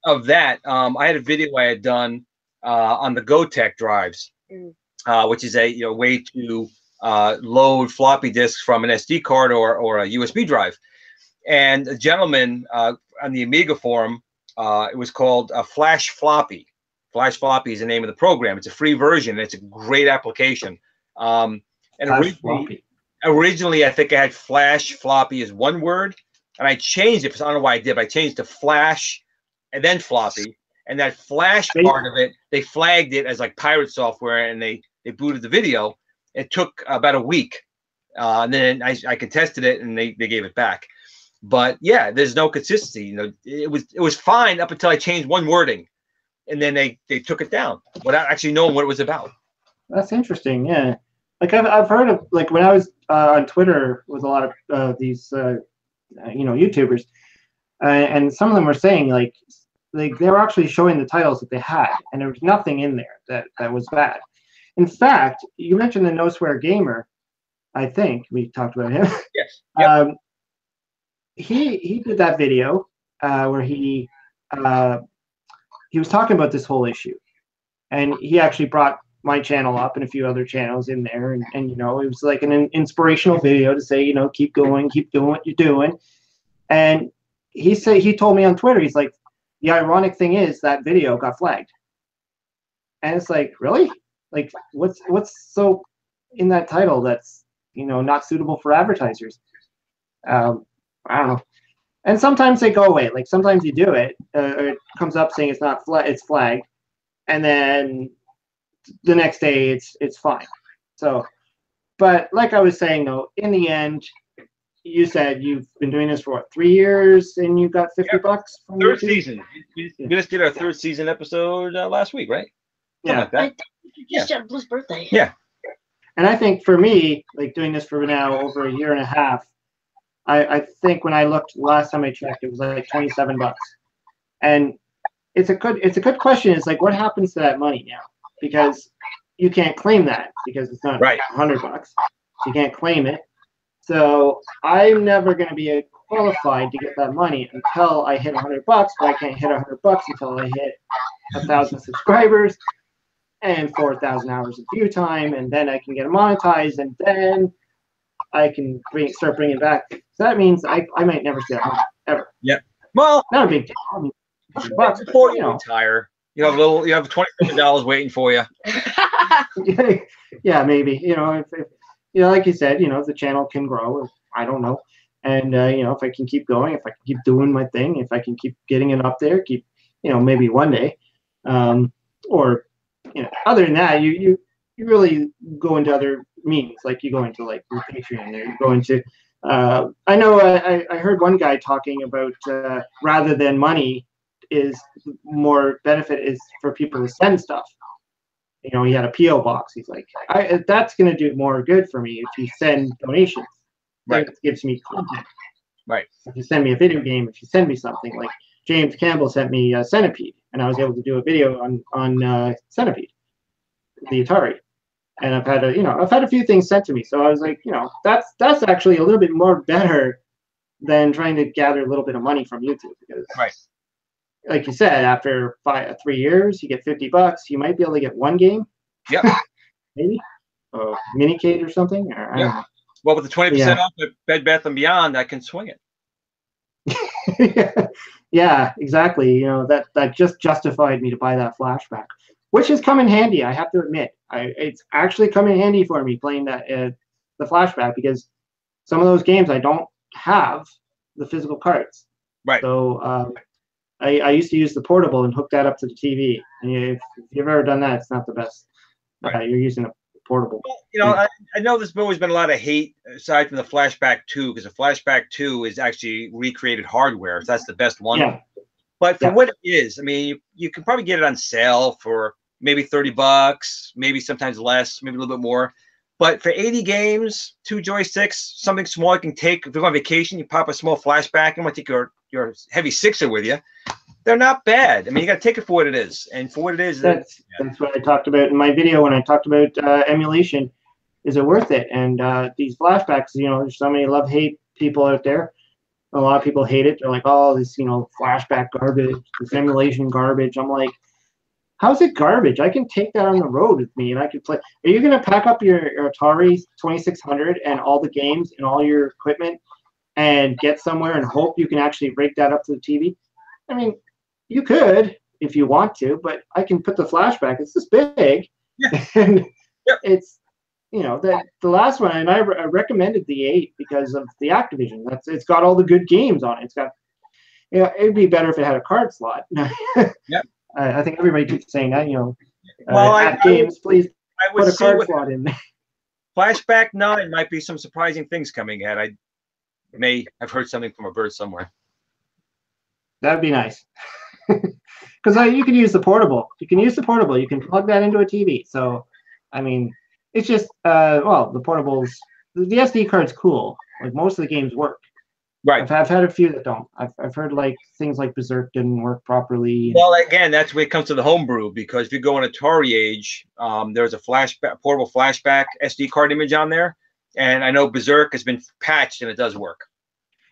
of that, I had a video I had done on the GoTech drives, which is a way to load floppy disks from an SD card or a USB drive. And a gentleman on the Amiga forum, it was called Flash Floppy. Flash Floppy is the name of the program. It's a free version. And it's a great application. And originally, I think I had Flash Floppy as one word, and I changed it. I don't know why I did, but I changed to Flash and then Floppy. And that Flash part of it, they flagged it as like pirate software, and they booted the video. It took about a week, and then I contested it, and they gave it back. But yeah, there's no consistency. It was fine up until I changed one wording, and then they took it down without actually knowing what it was about. That's interesting. Yeah, like I've heard of, like when I was on Twitter with a lot of these YouTubers, and some of them were saying like they were actually showing the titles that they had, and there was nothing in there that was bad. In fact, you mentioned the No Swear Gamer. I think we talked about him. Yes. Yep. He did that video where he was talking about this whole issue, and he actually brought my channel up and a few other channels in there, and it was like an inspirational video to say, keep going, keep doing what you're doing. And he told me on Twitter, he's like, the ironic thing is that video got flagged, and it's like, really? Like, what's so in that title that's not suitable for advertisers? I don't know. And sometimes they go away. Like sometimes you do it, or it comes up saying it's not it's flagged, and then the next day it's fine. So, but like I was saying though, in the end, you said you've been doing this for what, 3 years, and you got $50 from third YouTube? Season. We just did our third season episode last week, right? Yeah. Like that. I think you just had Blue's birthday. Yeah. And I think for me, like doing this for now over a year and a half, I think when I looked last time I checked, it was like $27. And it's a good question. It's like, what happens to that money now? Because you can't claim that because it's not right. $100. So you can't claim it. So I'm never going to be qualified to get that money until I hit $100. But I can't hit $100 until I hit 1,000 subscribers and 4,000 hours of view time, and then I can get it monetized, and then I can start bringing it back. So that means I might never see that money ever. Yeah. Well, not a big deal. I mean, $100, before you retire, you have $27 waiting for you. Yeah, maybe. If like you said, if the channel can grow, I don't know. And if I can keep going, if I can keep doing my thing, if I can keep getting it up there, maybe one day, or other than that, you really go into other means, like you go into like Patreon, or you go into I know I heard one guy talking about rather than money is more benefit is for people to send stuff. You know, he had a PO box. He's like, that's going to do more good for me if you send donations. Right. It gives me content. Right. If you send me a video game, if you send me something like James Campbell sent me Centipede, and I was able to do a video on Centipede, the Atari. And I've had a few things sent to me. So I was like, that's actually a little bit more better than trying to gather a little bit of money from YouTube, because right. Like you said, after 3 years, you get $50. You might be able to get one game. Yep. Maybe. Minicade or something. Or, I don't know. Well, with the 20% off at Bed Bath & Beyond, I can swing it. Yeah, exactly. That just justified me to buy that flashback, which has come in handy. I have to admit, it's actually come in handy for me playing that the flashback, because some of those games I don't have the physical cards. Right. So I used to use the portable and hook that up to the TV. And if you've ever done that, it's not the best. Right. You're using a portable. Well, I know there's always been a lot of hate aside from the Flashback 2, because the Flashback 2 is actually recreated hardware. So that's the best one. Yeah. But for what it is, I mean, you can probably get it on sale for maybe $30, maybe sometimes less, maybe a little bit more. But for 80 games, 2 joysticks, something small you can take. If you're on vacation, you pop a small flashback and want to take your heavy sixer with you. They're not bad. I mean, you got to take it for what it is. And for what it is, that's what I talked about in my video when I talked about emulation. Is it worth it? And these flashbacks, there's so many love-hate people out there. A lot of people hate it. They're like, oh, this, flashback garbage, this emulation garbage. I'm like, how's it garbage? I can take that on the road with me and I can play. Are you going to pack up your Atari 2600 and all the games and all your equipment and get somewhere and hope you can actually rig that up to the TV? I mean, you could if you want to, but I can put the flashback. It's this big. Yeah. And it's, the last one, and I recommended the 8 because of the Activision. It's got all the good games on it. It's got, it'd be better if it had a card slot. Yep. I think everybody keeps saying that, well, games, please I would put a card slot in there. Flashback 9 might be some surprising things coming ahead. I may have heard something from a bird somewhere. That'd be nice. Because you can use the portable. You can use the portable. You can plug that into a TV. So, I mean, it's just, the portables, the SD card's cool. Like, most of the games work. Right. I've had a few that don't. I've heard, like, things like Berserk didn't work properly. Well, again, that's where it comes to the homebrew, because if you go on Atari age, there's a portable flashback SD card image on there. And I know Berserk has been patched and it does work.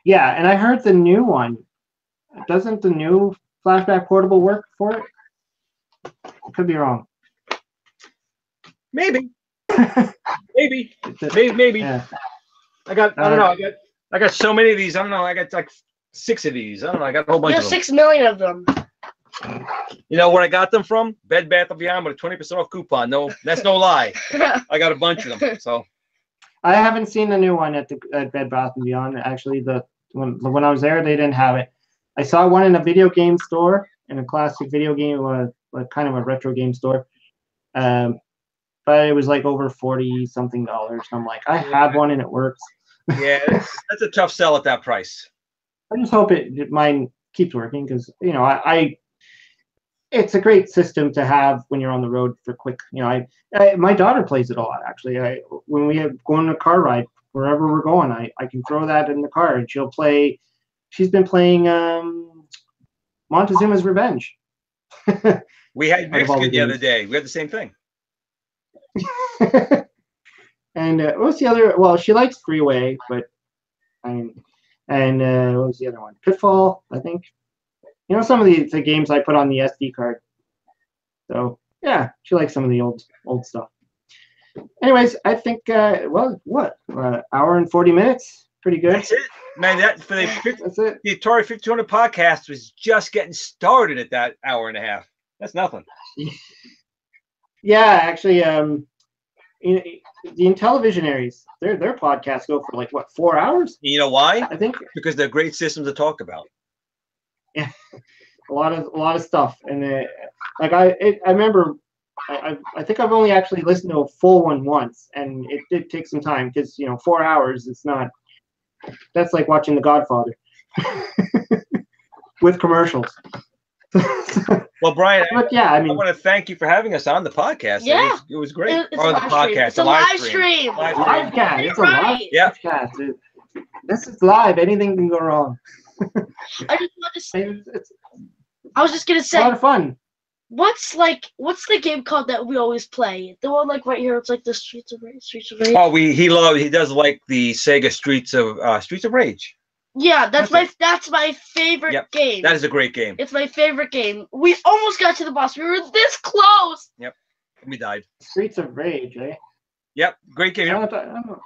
Yeah, and I heard the new one. Doesn't the new flashback portable work for it? I could be wrong. Maybe. Maybe. Yeah. I don't know. I got so many of these. I don't know. I got like 6 of these. I don't know. I got a whole bunch of them. 6 million of them. You know where I got them from? Bed Bath & Beyond with a 20% off coupon. No, that's no lie. I got a bunch of them. So I haven't seen the new one at Bed Bath & Beyond. Actually, when I was there, they didn't have it. I saw one in a video game store, in a classic video game, like kind of a retro game store. But it was like over $40-something. I'm like, I have one and it works. Yeah, that's a tough sell at that price. I just hope mine keeps working, because it's a great system to have when you're on the road for quick. My daughter plays it a lot, actually. When we have going on a car ride, wherever we're going, I can throw that in the car and she'll play. She's been playing Montezuma's Revenge. We had Mexican the other day. We had the same thing. And what's the other? Well, she likes Freeway, but what was the other one? Pitfall, I think. Some of the games I put on the SD card. So yeah, she likes some of the old stuff. Anyways, I think hour and 40 minutes, pretty good. That's it, man. That's it. The Atari 5200 podcast was just getting started at that hour and a half. That's nothing. Yeah, actually, the Intellivisionaries, their podcasts go for like 4 hours? You know why? I think because they're great systems to talk about. Yeah, a lot of stuff, and I remember, I think I've only actually listened to a full one once, and it did take some time because 4 hours. It's not That's like watching The Godfather with commercials. Well, Brian, But yeah, I I mean, want to thank you for having us on the podcast. Yeah. It was great. It's Or a the live stream. podcast. It's a live stream. Live live cast. It's a live Right. Yeah. cast. This is live. Anything can go wrong. I just want to say, It's I was just gonna a lot say, of fun. what's the game called that we always play? The one like right here. It's like the Streets of Rage. Oh, he does like the Sega Streets of Rage. Yeah, that's my favorite Yep. game. That is a great game. It's my favorite game. We almost got to the boss. We were this close. We died. Streets of Rage, eh? Yep, great game. I don't know.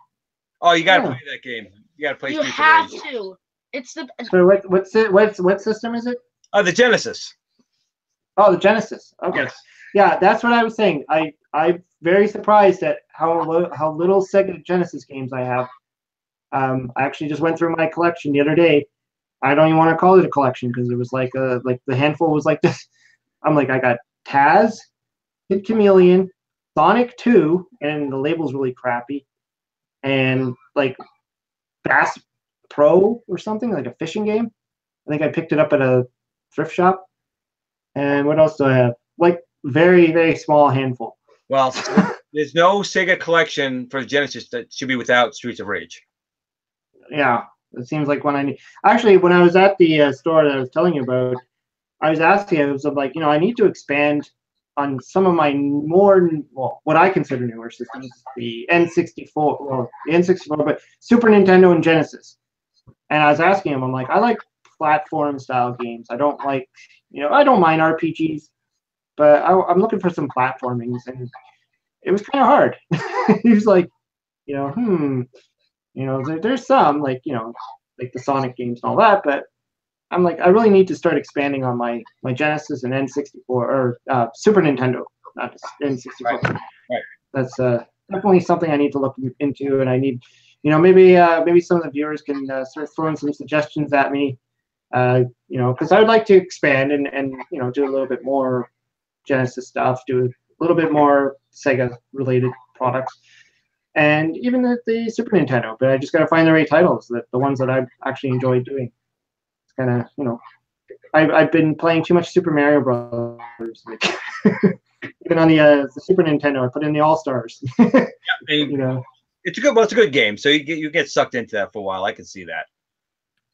Oh, you gotta Yeah. play that game. You gotta play You Streets have of Rage. to. It's the So what system is it? The Genesis. Oh, the Genesis. Okay. Yes. Yeah, that's what I was saying. I'm very surprised at how little Sega Genesis games I have. I actually just went through my collection the other day. I don't even want to call it a collection because it was like the handful was like this. I'm like, I got Taz, Kid Chameleon, Sonic 2, and the label's really crappy, and like Bass Pro or something, like a fishing game. I think I picked it up at a thrift shop. And what else do I have? Like very, very small handful. Well, there's no Sega collection for the Genesis that should be without Streets of Rage. Yeah, it seems like when I need. Actually, when I was at the store that I was telling you about, I was asking, I was like, I need to expand on some of my more, what I consider newer systems, the N64, but Super Nintendo and Genesis. And I was asking him, I'm like, I like platform style games. I don't like, I don't mind RPGs, but I'm looking for some platformings, and it was kind of hard. He was like, there's some like the Sonic games and all that, but I'm like, I really need to start expanding on my Genesis and N64 or Super Nintendo, not N64. Right. That's definitely something I need to look into, and I need, maybe some of the viewers can start throwing some suggestions at me, because I would like to expand and do a little bit more Genesis stuff, do a little bit more Sega related products. And even the Super Nintendo, but I just got to find the right titles, the ones that I actually enjoy doing. It's kind of, I've been playing too much Super Mario Brothers. Like, even on the Super Nintendo, I put in the All Stars. It's a good game. So you get sucked into that for a while. I can see that.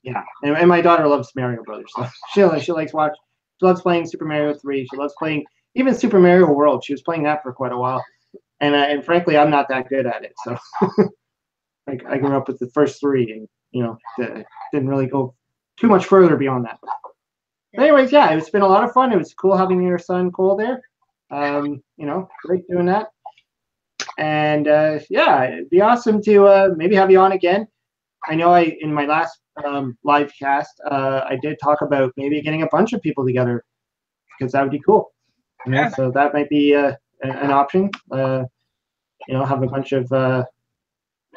Yeah, and my daughter loves Mario Brothers, so she likes watch. She loves playing Super Mario 3. She loves playing even Super Mario World. She was playing that for quite a while. And frankly, I'm not that good at it. So I grew up with the first three, and didn't really go too much further beyond that. But anyways, yeah, it's been a lot of fun. It was cool having your son Cole there. Great doing that. And yeah, it'd be awesome to maybe have you on again. I know in my last live cast, I did talk about maybe getting a bunch of people together, because that would be cool. Yeah. So that might be an option. Have a bunch of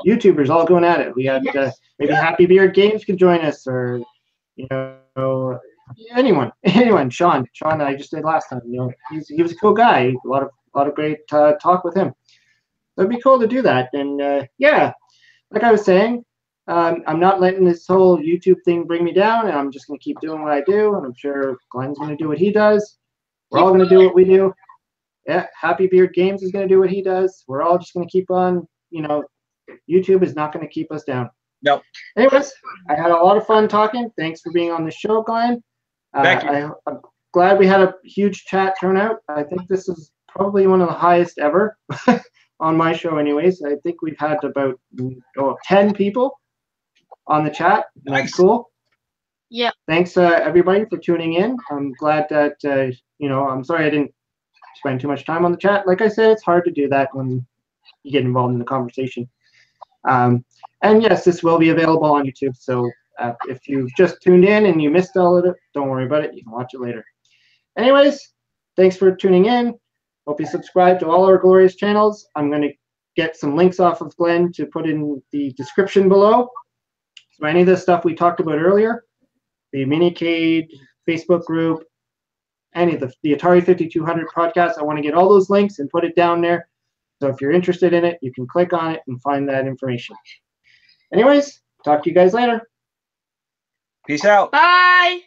YouTubers all going at it. We had maybe Happy Beard Games could join us, or anyone. Sean I just did last time. He was a cool guy. A lot of great talk with him. So it'd be cool to do that. And yeah, like I was saying, I'm not letting this whole YouTube thing bring me down, and I'm just going to keep doing what I do, and I'm sure Glen's going to do what he does. We're all going to do what we do. Yeah, Happy Beard Games is going to do what he does. We're all just going to keep on, YouTube is not going to keep us down. Nope. Anyways, I had a lot of fun talking. Thanks for being on the show, Glen. Thank you. I'm glad we had a huge chat turnout. I think this is probably one of the highest ever on my show anyways. I think we've had about 10 people on the chat. Nice. That's cool. Yeah. Thanks, everybody, for tuning in. I'm glad that, I'm sorry I didn't spend too much time on the chat. Like I said, it's hard to do that when you get involved in the conversation. And yes, this will be available on YouTube. So if you've just tuned in and you missed all of it, don't worry about it. You can watch it later. Anyways, thanks for tuning in. Hope you subscribe to all our glorious channels. I'm going to get some links off of Glen to put in the description below. So any of the stuff we talked about earlier, the Minicade Facebook group, any of the Atari 5200 podcast, I want to get all those links and put it down there. So if you're interested in it, you can click on it and find that information. Anyways, Talk to you guys later. Peace out. Bye.